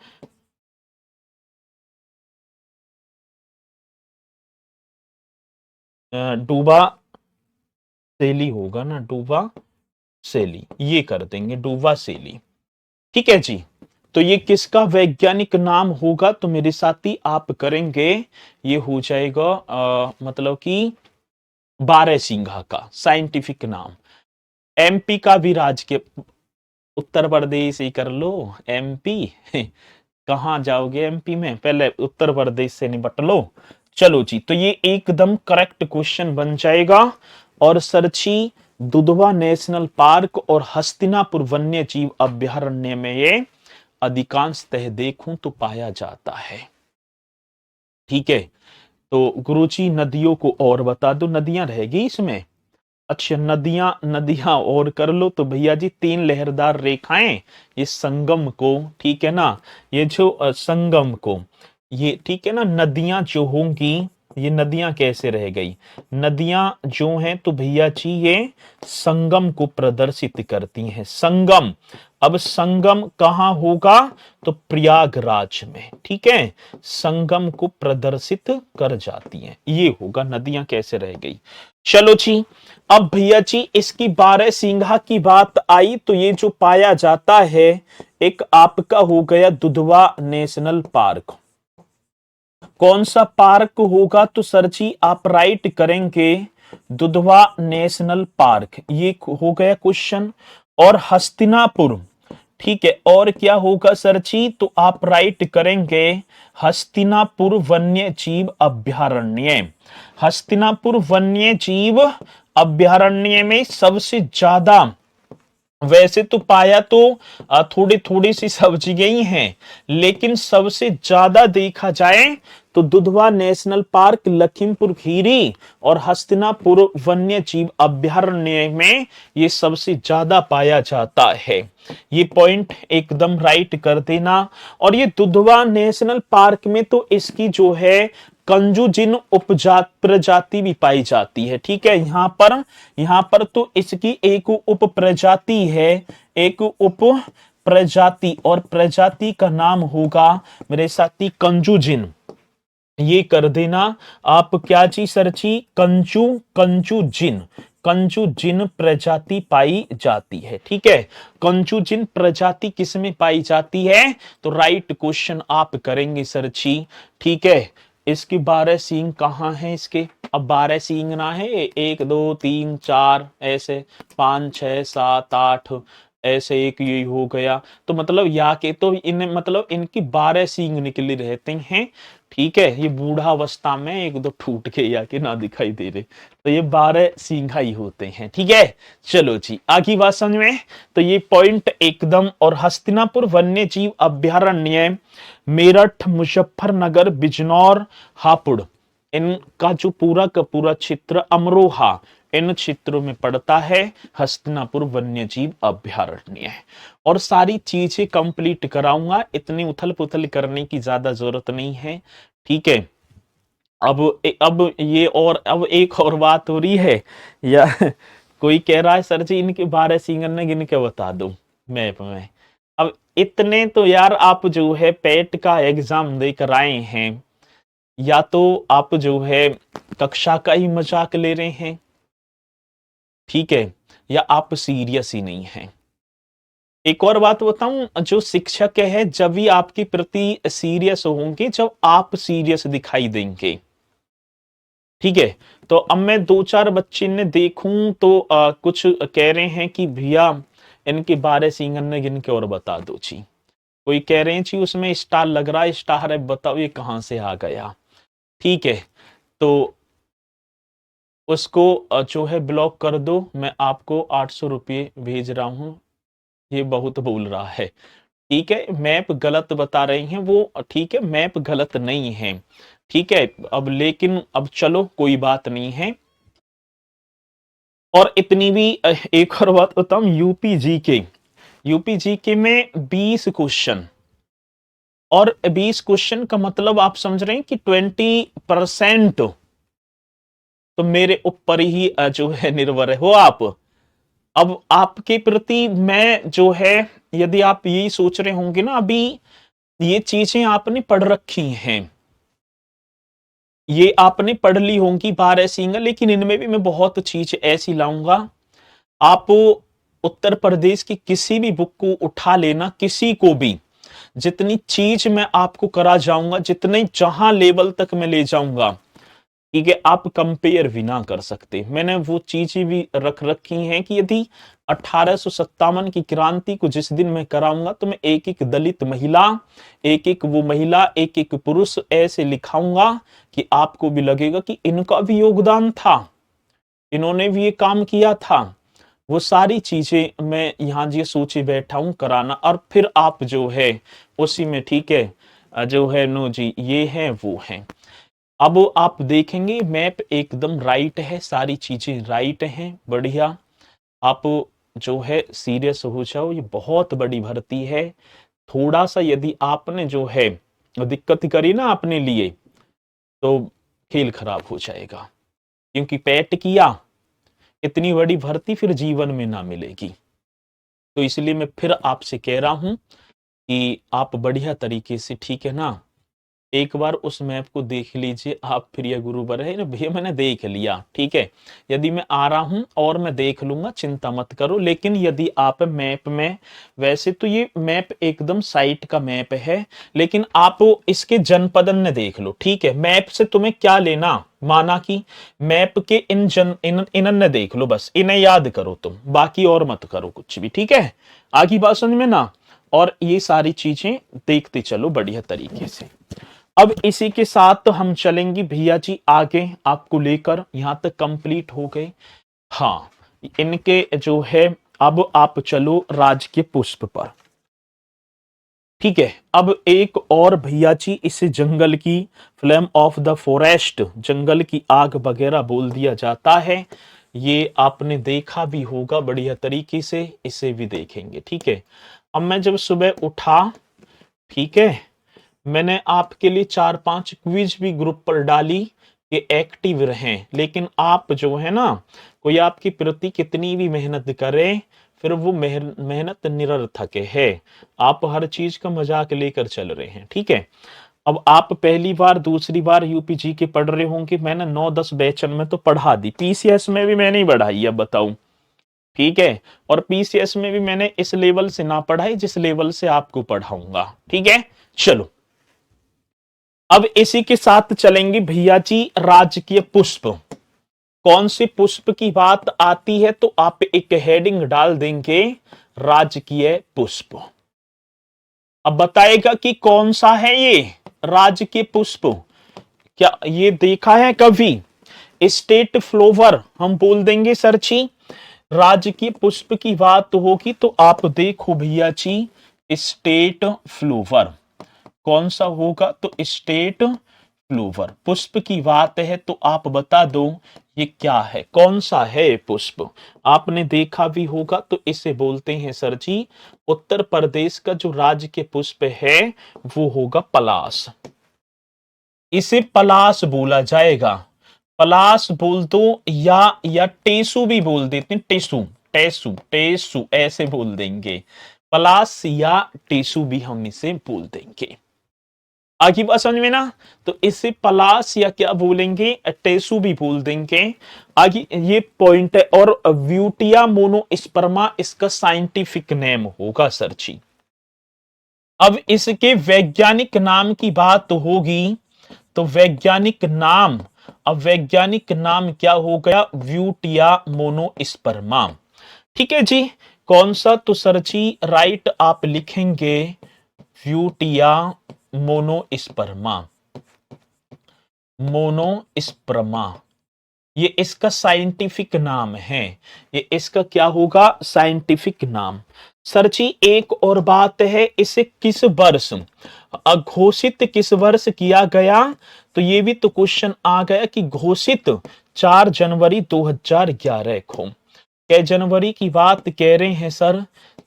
डूबा सेली होगा ना, डूबा सेली, ये कर देंगे डूबा सेली। ठीक है जी, तो ये किसका वैज्ञानिक नाम होगा? तो मेरे साथी आप करेंगे, ये हो जाएगा मतलब कि बारहसिंघा का साइंटिफिक नाम। एमपी का भी राज्य, उत्तर प्रदेश ही कर लो, एमपी कहां जाओगे एमपी में? पहले उत्तर प्रदेश से निपट लो। चलो जी, तो ये एकदम करेक्ट क्वेश्चन बन जाएगा। और सरची दुधवा नेशनल पार्क और हस्तिनापुर वन्य जीव अभ्यारण्य में ये अधिकांशतः देखूं तो पाया जाता है। ठीक है, तो गुरुजी नदियों को और बता दो, नदियां रहेगी इसमें। अच्छा, नदियां नदियां और कर लो तो भैया जी 3 लहरदार रेखाएं, ये संगम को, ठीक है ना, ये जो संगम को, ये ठीक है ना, नदियां जो होंगी, ये नदियां कैसे रह गई? नदियां जो हैं तो भैया जी ये संगम को प्रदर्शित करती हैं, संगम। अब संगम कहां होगा? तो प्रयागराज में, ठीक है, संगम को प्रदर्शित कर जाती हैं, ये होगा नदियां कैसे रह गई। चलो जी, अब भैया जी इसकी बारहसिंघा की बात आई तो ये जो पाया जाता है, एक आपका हो गया दुधवा नेशनल पार्क। कौन सा पार्क होगा? तो सर जी आप राइट करेंगे दुधवा नेशनल पार्क, ये हो गया क्वेश्चन। और हस्तिनापुर, ठीक है, और क्या होगा सर जी? तो आप राइट करेंगे हस्तिनापुर वन्य जीव अभयारण्य। हस्तिनापुर वन्य जीव अभयारण्य में सबसे ज्यादा, वैसे तो पाया तो थोड़ी थोड़ी सी सब जगह ही हैं, लेकिन सबसे ज्यादा देखा जाए तो दुधवा नेशनल पार्क, लखीमपुर खीरी और हस्तिनापुर वन्य जीव अभयारण्य में ये सबसे ज्यादा पाया जाता है। ये पॉइंट एकदम राइट कर देना। और ये दुधवा नेशनल पार्क में तो इसकी जो है कंजुजिन उपजात प्रजाति भी पाई जाती है। ठीक है, यहां पर तो इसकी एक उप प्रजाति है, एक उप प्रजाति, और प्रजाति का नाम होगा मेरे साथी कंजुजिन। ये कर देना आप, क्या चीज सर जी? कंजुजिन, कंजुजिन प्रजाति पाई जाती है। ठीक है, कंजुजिन प्रजाति किसमें पाई जाती है? तो राइट क्वेश्चन आप करेंगे सर जी। ठीक है, इसके 12 सींग कहाँ हैं इसके? अब 12 सींग ना है, 1 2 3 4 ऐसे 5 6 7 8 ऐसे, एक ये हो गया, तो मतलब या के तो इन्हें मतलब इनकी 12 सींग निकले रहते हैं। ठीक है, ये बूढ़ा अवस्था में 1 2 टूट के या के ना दिखाई दे रहे, तो ये 12 सींगा ही होते हैं। ठीक है, चलो जी आगे बात समझ में। तो ये पॉइंट एकदम। और हस्तिनापुर वन्य जीव अभयारण्य मेरठ, मुजफ्फरनगर, बिजनौर, हापुड़, इनका जो पूरा का पूरा क्षेत्र, अमरोहा, इन क्षेत्रों में पड़ता है हस्तिनापुर वन्य जीव अभयारण्य। और सारी चीजें कंप्लीट कराऊंगा, इतनी उथल पुथल करने की ज्यादा जरूरत नहीं है। ठीक है, अब ये, और अब एक और बात हो रही है, या कोई कह रहा है सर जी इनके 12 सिंगर ने गिन के बता दो मैप में। अब इतने तो यार आप जो है पेट का एग्जाम देकर आए हैं, या तो आप जो है कक्षा का ही मजाक ले रहे हैं, ठीक है, या आप सीरियस ही नहीं हैं। एक और बात बताऊं, जो शिक्षक है जब भी आपके प्रति सीरियस होंगे जब आप सीरियस दिखाई देंगे। ठीक है, तो अब मैं 2 4 बच्चे ने देखूं तो कुछ कह रहे हैं कि भैया इनके 12 सिंगर ने गिन के और बता दो जी। कोई कह रहे हैं जी उसमें स्टार लग रहा है, स्टार है, बताओ ये कहां से आ गया। ठीक है, तो उसको जो है ब्लॉक कर दो, मैं आपको 800 रुपये भेज रहा हूं, ये बहुत बोल रहा है। ठीक है, मैप गलत बता रही हैं वो, ठीक है, मैप गलत नहीं है। ठीक है, अब लेकिन अब चलो कोई बात नहीं है। और इतनी भी एक और बात बताऊं, यूपी जीके में 20 क्वेश्चन, और 20 क्वेश्चन का मतलब आप समझ रहे हैं कि 20% तो मेरे ऊपर ही जो है निर्भर हो आप। अब आपके प्रति मैं जो है, यदि आप यही सोच रहे होंगे ना, अभी ये चीजें आपने पढ़ रखी हैं, ये आपने पढ़ ली होंगी 12 सिंगल, लेकिन इनमें भी मैं बहुत चीज ऐसी लाऊंगा। आप उत्तर प्रदेश की किसी भी बुक को उठा लेना, किसी को भी, जितनी चीज मैं आपको करा जाऊंगा, जितने जहां लेवल तक मैं ले जाऊंगा, ठीक है, आप कंपेयर भी ना कर सकते। मैंने वो चीजें भी रख रखी हैं कि यदि 1857 की क्रांति को जिस दिन मैं कराऊंगा तो मैं एक एक दलित महिला, एक एक वो महिला, एक एक पुरुष ऐसे लिखाऊंगा कि आपको भी लगेगा कि इनका भी योगदान था, इन्होंने भी ये काम किया था। वो सारी चीजें मैं यहाँ जो सोचे बैठा हूं कराना, और फिर आप जो है उसी में, ठीक है, जो है नो जी ये है वो है। अब आप देखेंगे मैप एकदम राइट है, सारी चीजें राइट हैं, बढ़िया। आप जो है सीरियस हो जाओ, ये बहुत बड़ी भर्ती है। थोड़ा सा यदि आपने जो है दिक्कत करी ना अपने लिए, तो खेल खराब हो जाएगा, क्योंकि पैट किया, इतनी बड़ी भर्ती फिर जीवन में ना मिलेगी। तो इसलिए मैं फिर आपसे कह रहा हूं कि आप बढ़िया तरीके से, ठीक है ना, एक बार उस मैप को देख लीजिए आप, फिर ये गुरुवर है ना भैया मैंने देख लिया, ठीक है, यदि मैं आ रहा हूं और मैं देख लूंगा, चिंता मत करो। लेकिन यदि आप मैप में, वैसे तो ये मैप एकदम साइट का मैप है, लेकिन आप इसके जनपदन ने देख लो, ठीक है। मैप से तुम्हें क्या लेना, माना कि मैप के इन ने देख लो, बस इन्हें याद करो तुम, बाकी और मत करो कुछ भी, ठीक है। आगे बात समझ में ना। और ये सारी चीजें देखते चलो बढ़िया तरीके से। अब इसी के साथ हम चलेंगे भैया जी आगे, आपको लेकर यहां तक कंप्लीट हो गए। हाँ, इनके जो है, अब आप चलो राजकीय पुष्प पर। ठीक है, अब एक और भैया जी इसे जंगल की फ्लेम ऑफ द फॉरेस्ट, जंगल की आग वगैरह बोल दिया जाता है। ये आपने देखा भी होगा बढ़िया तरीके से, इसे भी देखेंगे। ठीक है, अब मैं जब सुबह उठा, ठीक है, मैंने आपके लिए 4-5 क्विज भी ग्रुप पर डाली कि एक्टिव रहें, लेकिन आप जो है ना, कोई आपकी प्रति कितनी भी मेहनत करे, फिर वो मेहनत निरर्थक है। आप हर चीज का मजाक लेकर चल रहे हैं। ठीक है, अब आप पहली बार दूसरी बार यूपीजी के पढ़ रहे होंगे, मैंने 9-10 बैचन में तो पढ़ा दी, पीसीएस में भी मैंने ही बढ़ाई, अब बताऊं। ठीक है, और पीसीएस में भी मैंने इस लेवल से ना पढ़ाई जिस लेवल से आपको पढ़ाऊंगा। ठीक है, चलो अब इसी के साथ चलेंगे भैया जी राजकीय पुष्प। कौन से पुष्प की बात आती है तो आप एक हेडिंग डाल देंगे राजकीय पुष्प। अब बताएगा कि कौन सा है ये राजकीय पुष्प। क्या ये देखा है कभी? स्टेट फ्लोवर हम बोल देंगे सर जी। राजकीय पुष्प की बात होगी तो आप देखो भैया जी, स्टेट फ्लोवर कौन सा होगा, तो स्टेट फ्लोवर पुष्प की बात है तो आप बता दो ये क्या है, कौन सा है पुष्प। आपने देखा भी होगा, तो इसे बोलते हैं सर जी, उत्तर प्रदेश का जो राज्य के पुष्प है वो होगा पलाश। इसे पलाश बोला जाएगा, पलाश बोल दो, या टेसु भी बोल देते हैं, टेसु टेसु टेसु ऐसे बोल देंगे। पलाश या टेसु भी हम इसे बोल देंगे। आगे बात समझ में ना, तो इसे पलाश या क्या बोलेंगे, टेसु भी बोल देंगे। आगे ये पॉइंट है, और व्यूटिया मोनोस्पर्मा इसका साइंटिफिक नेम होगा सर जी। अब इसके वैज्ञानिक नाम की बात होगी तो वैज्ञानिक नाम, अब वैज्ञानिक नाम क्या हो गया, व्यूटिया मोनोस्पर्मा। ठीक है जी, कौन सा, तो सर जी राइट आप लिखेंगे व्यूटिया मोनोस्पर्मा, मोनोस्पर्मा ये इसका साइंटिफिक नाम है। ये इसका क्या होगा, साइंटिफिक नाम। सर जी एक और बात है, इसे किस वर्ष घोषित किस वर्ष किया गया, तो ये भी तो क्वेश्चन आ गया कि घोषित 4 जनवरी 2011 को। क्या जनवरी की बात कह रहे हैं सर,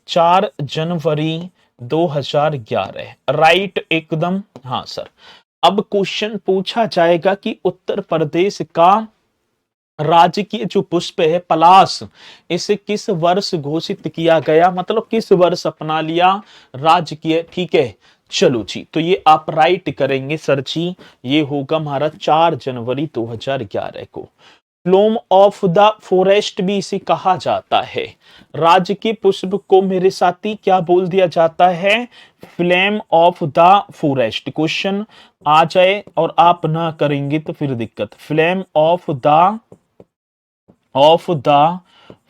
4 जनवरी 2011 राइट एकदम, हाँ सर। अब क्वेश्चन पूछा जाएगा कि उत्तर प्रदेश का राजकीय जो पुष्प है पलाश, इसे किस वर्ष घोषित किया गया, मतलब किस वर्ष अपना लिया राजकीय। ठीक है, चलो जी, तो ये आप राइट करेंगे सर जी, ये होगा हमारा 4 जनवरी 2011 को। फ्लोम ऑफ द फॉरेस्ट भी इसे कहा जाता है। राजकीय पुष्प को मेरे साथी क्या बोल दिया जाता है, flame of the forest. Question आ जाए और आप ना करेंगे तो फिर दिक्कत। फ्लेम ऑफ द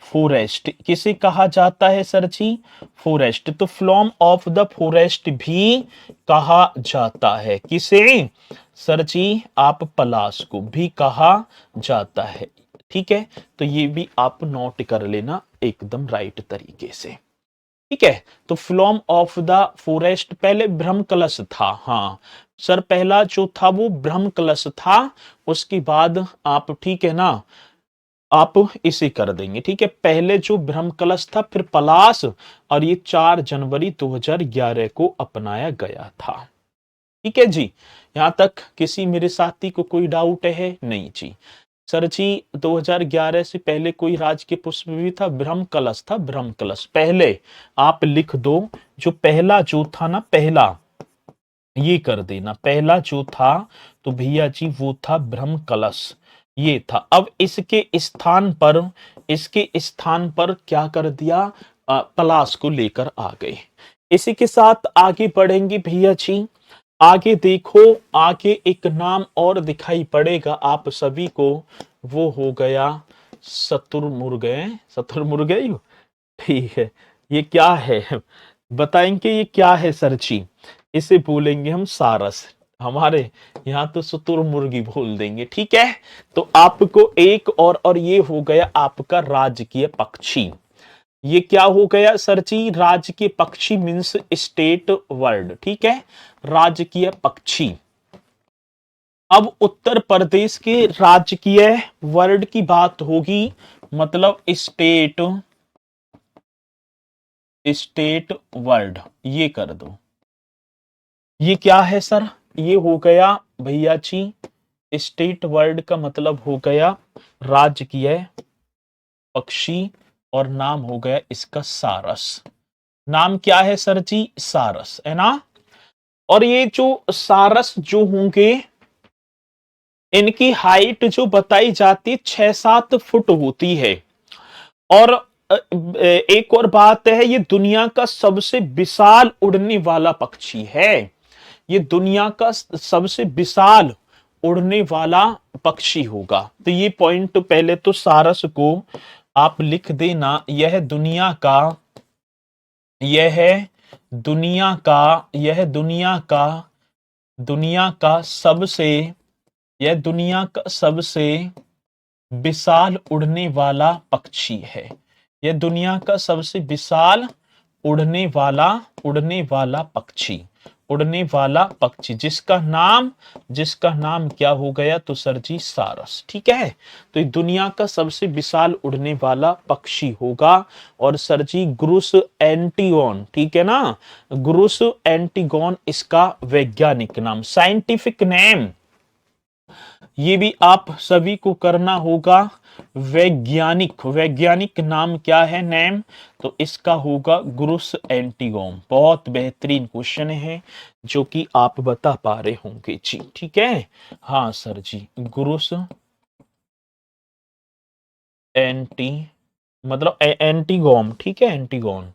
फॉरेस्ट किसे कहा जाता है सर जी, फॉरेस्ट। तो फ्लॉम ऑफ द फॉरेस्ट भी कहा जाता है किसे सर जी, आप पलाश को भी कहा जाता है। ठीक है, तो ये भी आप नोट कर लेना एकदम राइट तरीके से। ठीक है, तो फ्लॉम ऑफ द फॉरेस्ट पहले ब्रह्म कलश था। हाँ सर, पहला जो था वो ब्रह्म कलश था, उसके बाद आप, ठीक है ना, आप इसे कर देंगे। ठीक है, पहले जो ब्रह्म कलश था, फिर पलाश, और ये 4 जनवरी 2011 को अपनाया गया था। ठीक है जी, यहां तक किसी मेरे साथी को कोई डाउट है? नहीं जी। सर जी 2011 से पहले कोई राजकीय पुष्प भी था, ब्रह्म कलश था, ब्रह्म कलश पहले आप लिख दो। जो पहला जो था ना, पहला ये कर देना, पहला जो था तो भैया जी वो था ब्रह्म कलश, ये था। अब इसके स्थान पर क्या कर दिया, पलाश को लेकर आ गए। इसी के साथ आगे बढ़ेंगे भैया जी। आगे देखो, आगे एक नाम और दिखाई पड़ेगा आप सभी को, वो हो गया शतुरमुर्ग। शतुरमुर्ग, ठीक है, ये क्या है, बताएंगे ये क्या है सर जी? इसे बोलेंगे हम सारस। हमारे यहाँ तो शुतुरमुर्गी बोल देंगे, ठीक है। तो आपको एक और ये हो गया आपका राजकीय पक्षी। ये क्या हो गया सर जी? राजकीय पक्षी मीन्स स्टेट वर्ड, ठीक है, राजकीय पक्षी। अब उत्तर प्रदेश के राजकीय वर्ड की बात होगी, मतलब स्टेट, स्टेट वर्ड, ये कर दो। ये क्या है सर? ये हो गया भैया जी, स्टेट वर्ड का मतलब हो गया राजकीय पक्षी, और नाम हो गया इसका सारस। नाम क्या है सर जी? सारस, है ना। और ये जो सारस जो होंगे, इनकी हाइट जो बताई जाती है 6-7 फुट होती है। और एक और बात है, ये दुनिया का सबसे विशाल उड़ने वाला पक्षी है। ये दुनिया का सबसे विशाल उड़ने वाला पक्षी होगा। तो ये पॉइंट पहले तो सारस को आप लिख देना। यह दुनिया का, यह दुनिया का, यह दुनिया का सबसे, यह दुनिया का सबसे विशाल उड़ने वाला पक्षी है। यह दुनिया का सबसे विशाल उड़ने वाला, उड़ने वाला पक्षी, उड़ने वाला पक्षी, जिसका नाम क्या हो गया तो सर जी सारस, ठीक है। तो ये दुनिया का सबसे विशाल उड़ने वाला पक्षी होगा। और सर जी ग्रुस एंटीगोन, ठीक है ना, ग्रुस एंटीगोन इसका वैज्ञानिक नाम, साइंटिफिक नेम। ये भी आप सभी को करना होगा। वैज्ञानिक, वैज्ञानिक नाम क्या है, नेम, तो इसका होगा ग्रुस एंटीगोन। बहुत बेहतरीन क्वेश्चन है जो कि आप बता पा रहे होंगे जी, ठीक है। हाँ सर जी, ग्रुस एंटी, मतलब एंटीगोन, ठीक है, एंटीगोन,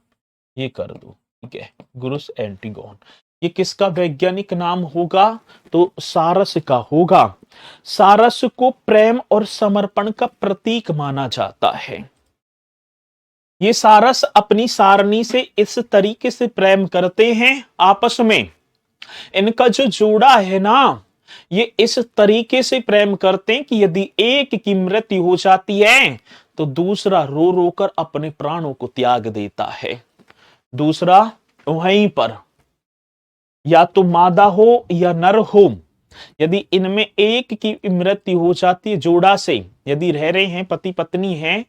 ये कर दो, ठीक है, ग्रुस एंटीगोन। ये किसका वैज्ञानिक नाम होगा? तो सारस का होगा। सारस को प्रेम और समर्पण का प्रतीक माना जाता है। ये सारस अपनी सारणी से इस तरीके से प्रेम करते हैं आपस में, इनका जो जोड़ा है ना, ये इस तरीके से प्रेम करते हैं कि यदि एक की मृत्यु हो जाती है तो दूसरा रो रो कर अपने प्राणों को त्याग देता है। दूसरा वहीं पर, या तो मादा हो या नर हो, यदि इनमें एक की मृत्यु हो जाती है जोड़ा से, यदि रह रहे हैं पति पत्नी हैं,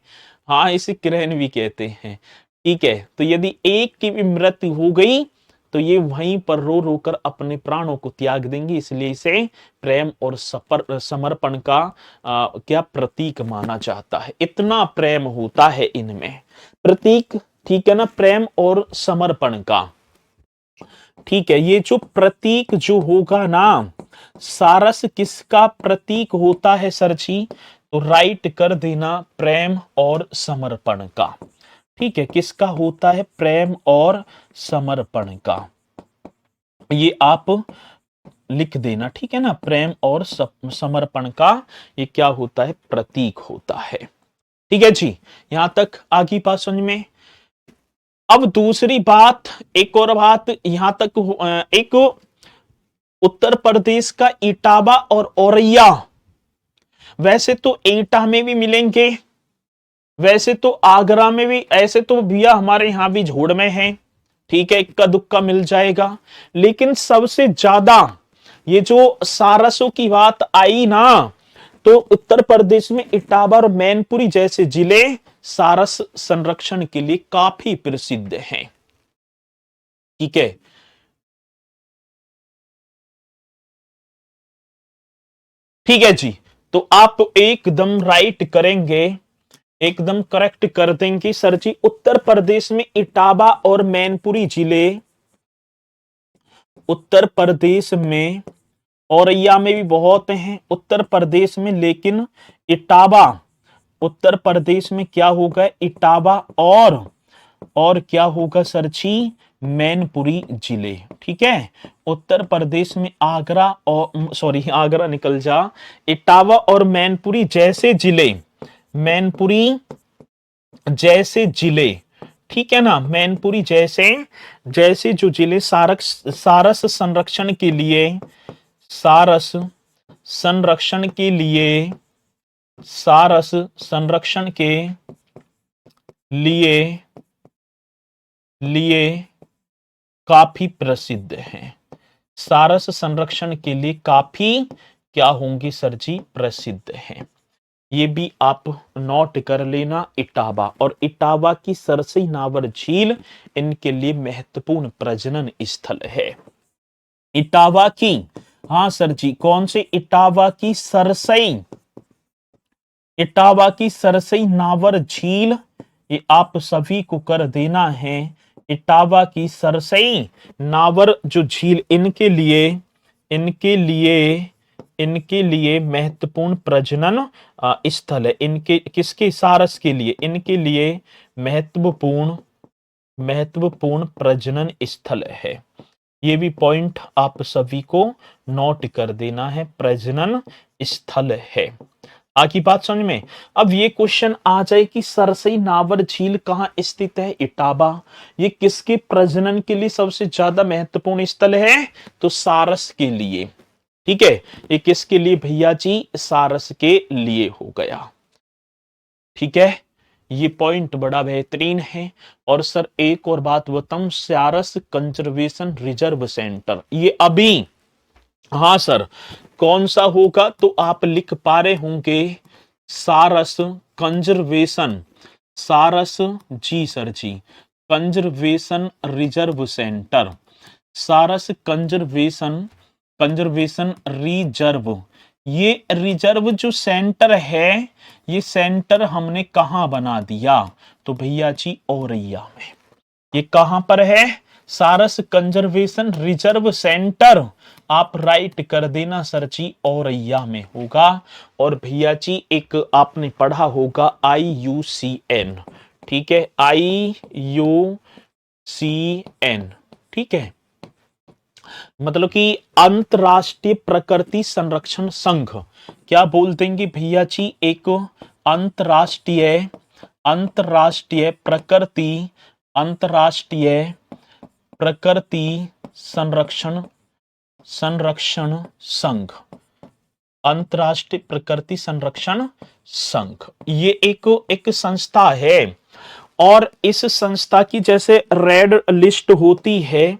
हाँ इसे ग्रहण भी कहते हैं, ठीक है, तो यदि एक की भी मृत्यु हो गई तो ये वहीं पर रो रो कर अपने प्राणों को त्याग देंगे। इसलिए इसे प्रेम और समर्पण का क्या प्रतीक माना जाता है। इतना प्रेम होता है इनमें, प्रतीक, ठीक है ना, प्रेम और समर्पण का, ठीक है। ये जो प्रतीक जो होगा ना, सारस किसका प्रतीक होता है सर जी? तो राइट कर देना प्रेम और समर्पण का, ठीक है, किसका होता है? प्रेम और समर्पण का, ये आप लिख देना, ठीक है ना, प्रेम और समर्पण का ये क्या होता है? प्रतीक होता है, ठीक है जी। यहां तक आगे बात समझ में। अब दूसरी बात, एक और बात यहां तक, एक उत्तर प्रदेश का इटावा और औरैया, वैसे तो एटा में भी मिलेंगे, वैसे तो आगरा में भी, ऐसे तो भैया हमारे यहां भी झोड़ में है, ठीक है, इक्का दुक्का मिल जाएगा। लेकिन सबसे ज्यादा ये जो सारसों की बात आई ना, तो उत्तर प्रदेश में इटावा और मैनपुरी जैसे जिले सारस संरक्षण के लिए काफी प्रसिद्ध हैं, ठीक है। ठीक है जी, तो आप एकदम राइट करेंगे, एकदम करेक्ट कर देंगे सर जी। उत्तर प्रदेश में इटावा और मैनपुरी जिले, उत्तर प्रदेश में, औरैया में भी बहुत हैं उत्तर प्रदेश में, लेकिन इटावा उत्तर प्रदेश में क्या होगा? इटावा और क्या होगा सर जी? मैनपुरी जिले, ठीक है। उत्तर प्रदेश में आगरा और, सॉरी आगरा निकल जा, इटावा और मैनपुरी जैसे जिले, मैनपुरी जैसे जिले, ठीक है ना। मैनपुरी जैसे जैसे जो जिले सारस संरक्षण के लिए, सारस संरक्षण के लिए, सारस संरक्षण के लिए लिए काफी प्रसिद्ध हैं। सारस संरक्षण के लिए काफी क्या होंगी सर जी, प्रसिद्ध हैं। ये भी आप नोट कर लेना। इटावा और इटावा की सरसई नावर झील इनके लिए महत्वपूर्ण प्रजनन स्थल है। इटावा की, हाँ सर जी, कौन से? इटावा की सरसई, इटावा की सरसई नावर झील, ये आप सभी को कर देना है। इटावा की सरसई नावर जो झील इनके लिए, इनके लिए इनके लिए महत्वपूर्ण प्रजनन स्थल है। इनके किसके? सारस के लिए, इनके लिए महत्वपूर्ण महत्वपूर्ण प्रजनन स्थल है। ये भी पॉइंट आप सभी को नोट कर देना है, प्रजनन स्थल है। आगे बात समझ में। अब ये क्वेश्चन आ जाए कि सरसई नावर झील कहां स्थित है? इटावा। ये किसके प्रजनन के लिए सबसे ज्यादा महत्वपूर्ण स्थल है? तो सारस के लिए। ठीक है, ये किसके लिए भैया जी? सारस के लिए हो गया। ठीक है, ये पॉइंट बड़ा बेहतरीन है। और सर एक और बात बताऊं, सारस कंजर्वेशन रिजर्व सेंटर, ये अभी, हाँ सर, कौन सा होगा? तो आप लिख पा रहे होंगे सारस कंजर्वेशन, सारस जी सर जी, कंजर्वेशन रिजर्व सेंटर, सारस कंजर्वेशन कंजर्वेशन रिजर्व। ये रिजर्व जो सेंटर है, ये सेंटर हमने कहां बना दिया? तो भैया जी औरैया में। ये कहां पर है? सारस कंजर्वेशन रिजर्व सेंटर, आप राइट कर देना सर जी, औरैया में होगा। और भैया जी एक आपने पढ़ा होगा IUCN, ठीक है, IUCN, ठीक है, मतलब कि अंतरराष्ट्रीय प्रकृति संरक्षण संघ। क्या बोल देंगे भैया जी? एक अंतरराष्ट्रीय अंतरराष्ट्रीय प्रकृति अंतरराष्ट्रीय प्रकृति संरक्षण संरक्षण संघ, अंतरराष्ट्रीय प्रकृति संरक्षण संघ, ये एक संस्था है। और इस संस्था की जैसे रेड लिस्ट होती है,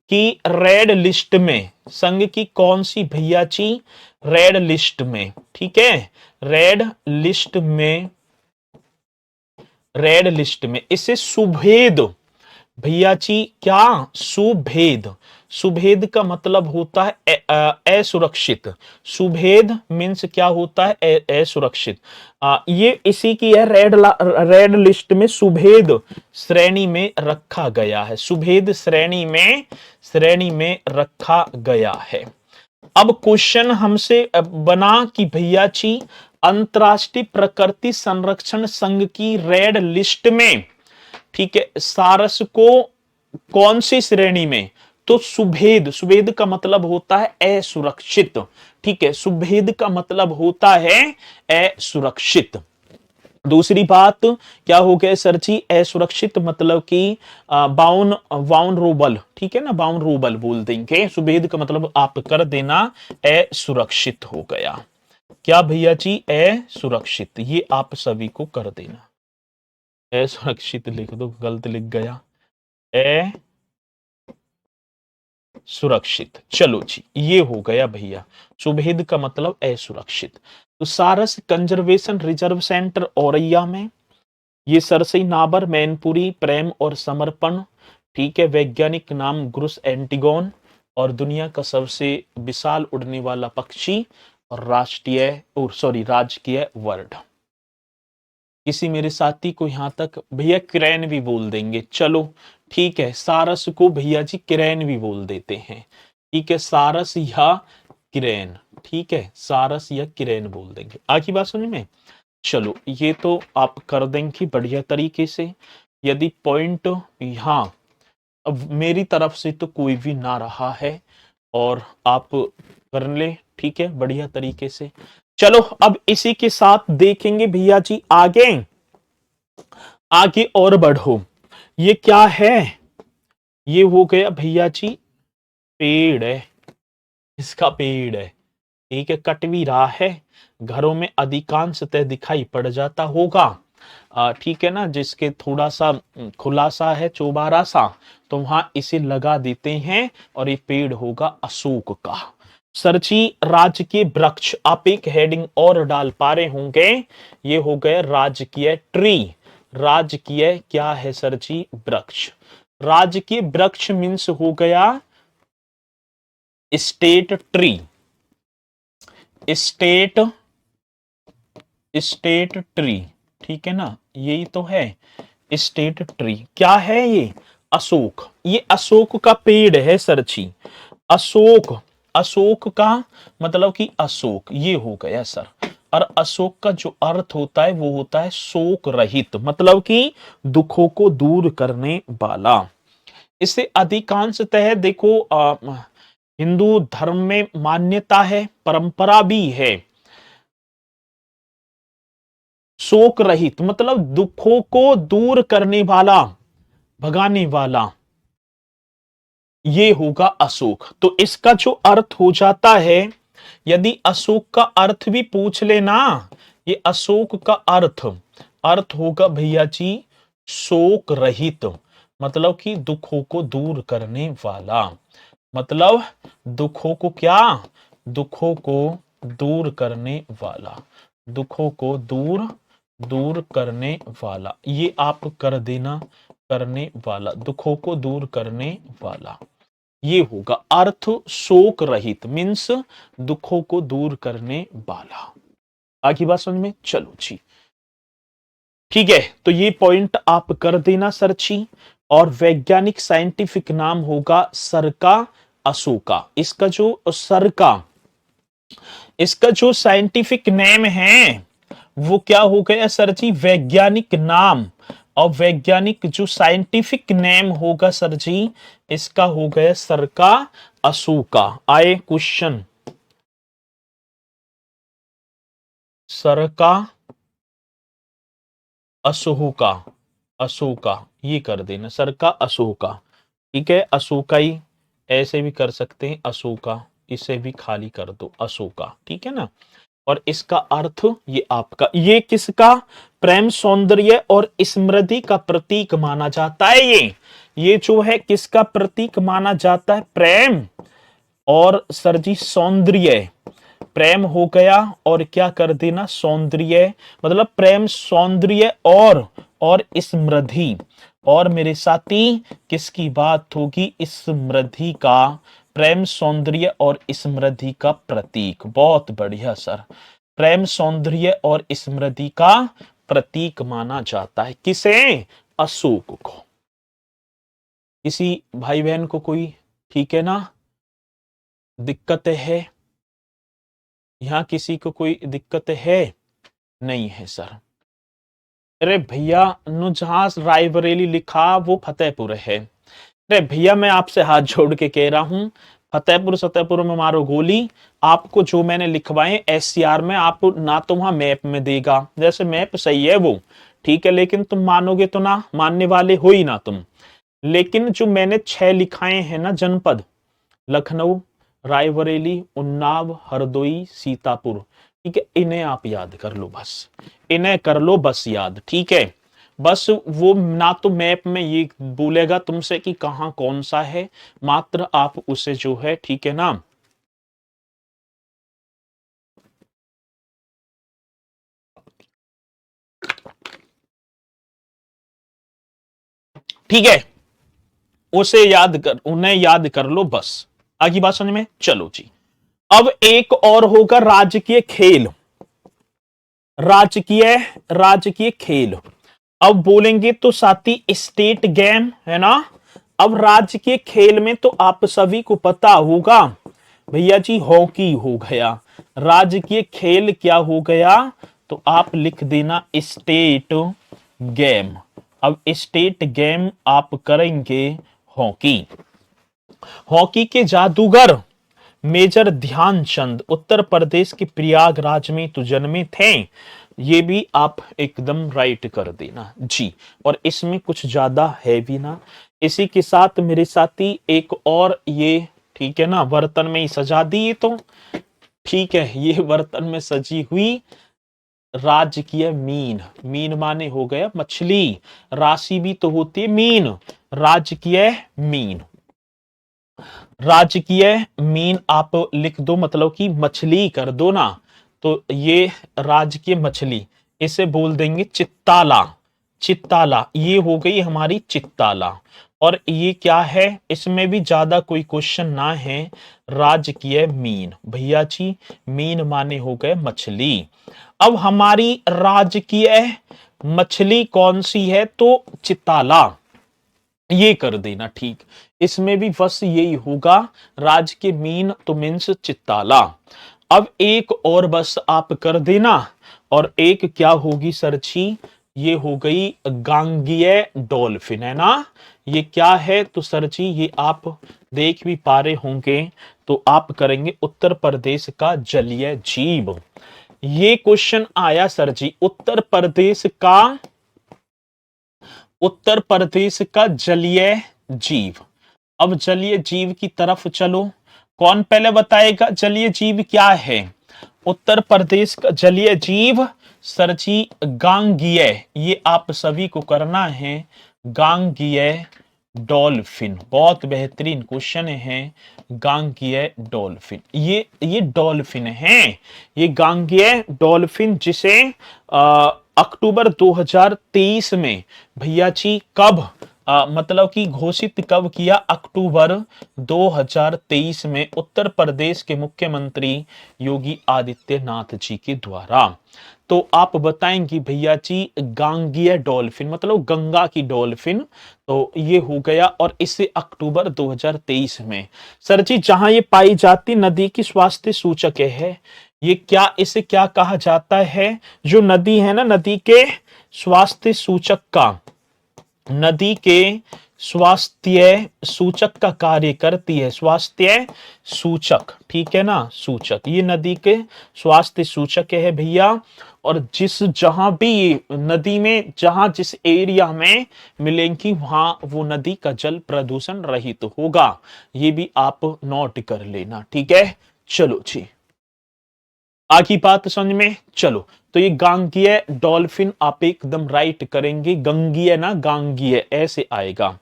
कि रेड लिस्ट में संघ की कौन सी भैया जी? रेड लिस्ट में, ठीक है, रेड लिस्ट में, रेड लिस्ट में इसे सुभेद भैया जी, क्या? सुभेद। सुभेद का मतलब होता है असुरक्षित। सुभेद मीन्स क्या होता है? असुरक्षित। ये इसी की है, रेड लिस्ट में सुभेद श्रेणी में रखा गया है, सुभेद श्रेणी में रखा गया है। अब क्वेश्चन हमसे बना कि भैया जी अंतरराष्ट्रीय प्रकृति संरक्षण संघ की रेड लिस्ट में, ठीक है, सारस को कौन सी श्रेणी में? तो सुभेद। सुभेद का मतलब होता है असुरक्षित, ठीक है, सुभेद का मतलब होता है असुरक्षित। दूसरी बात क्या हो गया सर जी? असुरक्षित मतलब कि वाउनरोबल, ठीक है ना, वाउनरोबल बोल देंगे। सुभेद का मतलब आप कर देना असुरक्षित हो गया। क्या भैया जी? असुरक्षित, ये आप सभी को कर देना। असुरक्षित लिख दो, गलत लिख गया, सुरक्षित। चलो जी, ये हो गया भैया, सुभेद का मतलब असुरक्षित। तो सारस कंजर्वेशन रिजर्व सेंटर औरैया में, ये सरसई नाबर, मैनपुरी, प्रेम और समर्पण, ठीक है, वैज्ञानिक नाम ग्रुस एंटिगोन, और दुनिया का सबसे विशाल उड़ने वाला पक्षी और राजकीय वर्ड। किसी मेरे साथी को यहां तक भैया क्रेन भी बोल देंगे, चलो ठीक है, सारस को भैया जी क्रेन भी बोल देते हैं, ठीक है, सारस या क्रेन, ठीक है, सारस या क्रेन बोल देंगे। आगे बात समझ में। चलो ये तो आप कर देंगे बढ़िया तरीके से। यदि पॉइंट यहां अब मेरी तरफ से तो कोई भी ना रहा है और आप कर ले, ठीक है, बढ़िया तरीके से। चलो अब इसी के साथ देखेंगे भैया जी आगे, आगे और बढ़ो। ये क्या है? ये हो गया भैया जी पेड़ है, इसका पेड़ है, ठीक है, कट भी रहा है, घरों में अधिकांशतः दिखाई पड़ जाता होगा, ठीक है ना, जिसके थोड़ा सा खुला सा है, चौबारा सा, तो वहां इसे लगा देते हैं और ये पेड़ होगा अशोक का। सरची राजकीय वृक्ष, आप एक हेडिंग और डाल पा रहे होंगे, ये हो गया राजकीय ट्री। राजकीय क्या है सरची? वृक्ष। राजकीय वृक्ष मीन्स हो गया state tree. State state tree, ठीक है ना, यही तो है स्टेट ट्री। क्या है ये? अशोक। ये अशोक का पेड़ है सरची। अशोक, अशोक का मतलब कि अशोक, ये हो गया सर। और अशोक का जो अर्थ होता है वो होता है शोक रहित, मतलब कि दुखों को दूर करने वाला। इसे अधिकांशतः देखो हिंदू धर्म में मान्यता है, परंपरा भी है, शोक रहित मतलब दुखों को दूर करने वाला, भगाने वाला, ये होगा अशोक। तो इसका जो अर्थ हो जाता है, यदि अशोक का अर्थ भी पूछ लेना, ये अशोक का अर्थ अर्थ होगा भैया जी शोक रहित, मतलब कि दुखों को दूर करने वाला, मतलब दुखों को क्या, दुखों को दूर करने वाला, दुखों को दूर दूर करने वाला, ये आप कर देना, करने वाला, दुखों को दूर करने वाला, ये होगा अर्थ शोक रहित मीन्स दुखों को दूर करने वाला। आगे बात समझ में? चलो जी, ठीक है, तो ये पॉइंट आप कर देना सरची। और वैज्ञानिक साइंटिफिक नाम होगा सरका अशोका। इसका जो साइंटिफिक नेम है वो क्या हो गया सर जी? वैज्ञानिक नाम। और वैज्ञानिक जो साइंटिफिक नेम होगा सर जी, इसका हो गया सरका अशोका। आए क्वेश्चन, सरका अशोका, अशोका ये कर देना, सरका अशोका, ठीक है, अशोका ही ऐसे भी कर सकते हैं, अशोका, इसे भी खाली कर दो, अशोका, ठीक है ना। और इसका अर्थ ये आपका, ये किसका? प्रेम, सौंदर्य और स्मृति का प्रतीक माना जाता है। ये जो है किसका प्रतीक माना जाता है? प्रेम और सरजी सौंदर्य। प्रेम हो गया और क्या कर देना? सौंदर्य, मतलब प्रेम, सौंदर्य और स्मृति। और मेरे साथी किसकी बात होगी? स्मृति का, प्रेम, सौंदर्य और स्मृति का प्रतीक। बहुत बढ़िया सर, प्रेम, सौंदर्य और स्मृति का प्रतीक माना जाता है। किसे? अशोक को। किसी भाई बहन को कोई, ठीक है ना, दिक्कत है? यहां किसी को कोई दिक्कत है? नहीं है सर। अरे भैया, नुजहास रायबरेली लिखा वो फतेहपुर है। अरे भैया, मैं आपसे हाथ जोड़ के कह रहा हूं, फतेहपुर में मारो गोली। आपको जो मैंने लिखवाए एससीआर में, आप ना तो वहां मैप में देगा, जैसे मैप सही है वो, ठीक है, लेकिन तुम मानोगे तो ना, मानने वाले हो ही ना तुम। लेकिन जो मैंने 6 लिखाए हैं ना जनपद, लखनऊ, रायबरेली, उन्नाव, हरदोई, सीतापुर, ठीक है, इन्हें आप याद कर लो बस, इन्हें कर लो बस याद, ठीक है। बस वो ना तो मैप में ये बोलेगा तुमसे कि कहां कौन सा है, मात्र आप उसे जो है, ठीक है ना, ठीक है, उसे याद कर, उन्हें याद कर लो बस। आगे बात समझ में? चलो जी, अब एक और होगा राजकीय खेल। राजकीय राजकीय खेल, अब बोलेंगे तो साथी स्टेट गेम है ना। अब राज्य के खेल में तो आप सभी को पता होगा भैया जी, हॉकी हो गया। राजकीय खेल क्या हो गया? तो आप लिख देना स्टेट गेम। अब स्टेट गेम आप करेंगे हॉकी। हॉकी के जादूगर मेजर ध्यानचंद उत्तर प्रदेश के प्रयागराज में तो जन्मे थे। ये भी आप एकदम राइट कर देना जी। और इसमें कुछ ज्यादा है भी ना। इसी के साथ मेरे साथी एक और ये, ठीक है ना, बर्तन में ही सजा दी ये तो, ठीक है। ये बर्तन में सजी हुई राजकीय मीन, मीन माने हो गया मछली, राशि भी तो होती है मीन, राजकीय मीन, राजकीय मीन आप लिख दो, मतलब कि मछली कर दो ना। तो ये राजकीय मछली, इसे बोल देंगे चित्ताला, चित्ताला, ये हो गई हमारी चित्ताला। और ये क्या है, इसमें भी ज्यादा कोई क्वेश्चन ना है, राजकीय मीन भैया जी, मीन माने हो गए मछली। अब हमारी राजकीय मछली कौन सी है, तो चित्ताला, ये कर देना ठीक। इसमें भी बस यही होगा, राज के मीन तो मीन्स चित्ताला। अब एक और बस आप कर देना, और एक क्या होगी सर जी, ये हो गई गांगीय डॉल्फिन, है ना। ये क्या है तो सर जी, ये आप देख भी पा रहे होंगे, तो आप करेंगे उत्तर प्रदेश का जलीय जीव। ये क्वेश्चन आया सर जी, उत्तर प्रदेश का जलीय जीव। अब जलीय जीव की तरफ चलो, कौन पहले बताएगा जलीय जीव क्या है। उत्तर प्रदेश का जलीय जीव सर जी गांगीय, ये आप सभी को करना है, गांगीय डॉल्फिन, बहुत बेहतरीन क्वेश्चन है। गांगेय डॉल्फिन, ये डॉल्फिन है, ये गांगेय डॉल्फिन, जिसे अक्टूबर 2023 में भैया जी कब मतलब कि घोषित कब किया, अक्टूबर 2023 में उत्तर प्रदेश के मुख्यमंत्री योगी आदित्यनाथ जी के द्वारा। तो आप बताएंगे भैया जी गांगेय डॉल्फिन मतलब गंगा की डॉल्फिन, तो ये हो गया। और इसे अक्टूबर 2023 में सर जी जहां ये पाई जाती नदी की स्वास्थ्य सूचक है, ये क्या, इसे क्या कहा जाता है, जो नदी है ना, नदी के स्वास्थ्य सूचक का, नदी के स्वास्थ्य सूचक का कार्य करती है, स्वास्थ्य सूचक, ठीक है ना, सूचक, ये नदी के स्वास्थ्य सूचक है भैया। और जहां भी नदी में, जहां जिस एरिया में मिलेंगी, वहां वो नदी का जल प्रदूषण रहित होगा, ये भी आप नोट कर लेना, ठीक है। चलो जी, आगे बात समझ में, चलो। तो ये गांगीय डॉल्फिन आप एकदम राइट करेंगे, गंगीय ना गांगीय ऐसे आएगा।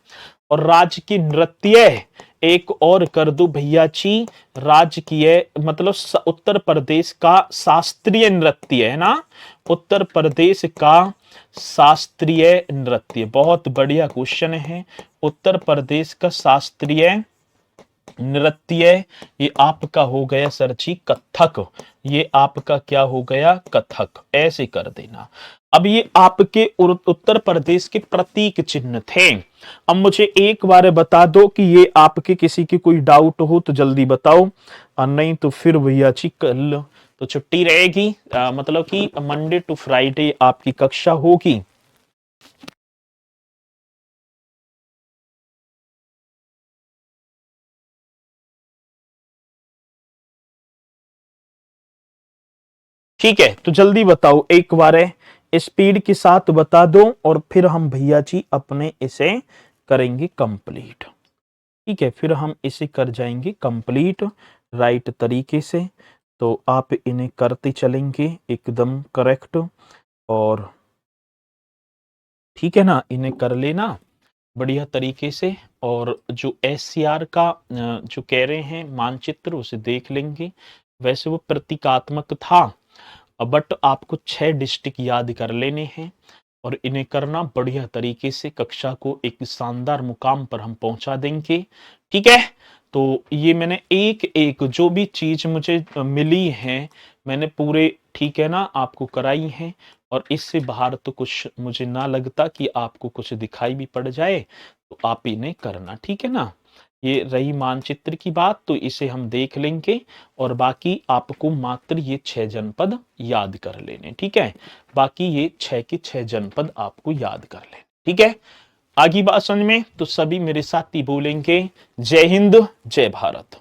और राज्य की नृत्य एक और कर दो भैया जी, राजकीय मतलब उत्तर प्रदेश का शास्त्रीय नृत्य है ना, उत्तर प्रदेश का शास्त्रीय नृत्य, बहुत बढ़िया क्वेश्चन है। उत्तर प्रदेश का शास्त्रीय नृत्य, ये आपका हो गया सर जी कथक, ये आपका क्या हो गया, कथक, ऐसे कर देना। अब ये आपके उत्तर प्रदेश के प्रतीक चिन्ह थे। अब मुझे एक बार बता दो कि ये आपके किसी की कोई डाउट हो तो जल्दी बताओ, और नहीं तो फिर भैया जी कल तो छुट्टी रहेगी, मतलब कि मंडे टू फ्राइडे आपकी कक्षा होगी। ठीक है, तो जल्दी बताओ एक बार स्पीड के साथ बता दो, और फिर हम भैया जी अपने इसे करेंगे कंप्लीट। ठीक है, फिर हम इसे कर जाएंगे कंप्लीट राइट तरीके से। तो आप इन्हें करते चलेंगे एकदम करेक्ट, और ठीक है ना, इन्हें कर लेना बढ़िया तरीके से। और जो एससीआर का जो कह रहे हैं मानचित्र, उसे देख लेंगे। वैसे वो प्रतीकात्मक था, बट आपको 6 डिस्ट्रिक्ट याद कर लेने हैं, और इन्हें करना बढ़िया तरीके से, कक्षा को एक शानदार मुकाम पर हम पहुंचा देंगे, ठीक है। तो ये मैंने एक एक जो भी चीज मुझे मिली है, मैंने पूरे, ठीक है ना, आपको कराई है। और इससे बाहर तो कुछ मुझे ना लगता कि आपको कुछ दिखाई भी पड़ जाए, तो आप इन्हें करना, ठीक है ना। ये रही मानचित्र की बात, तो इसे हम देख लेंगे, और बाकी आपको मात्र ये 6 जनपद याद कर लेने, ठीक है। बाकी ये 6 के 6 जनपद आपको याद कर लेने, ठीक है। आगे बात समझ में, तो सभी मेरे साथी बोलेंगे जय हिंद जय भारत।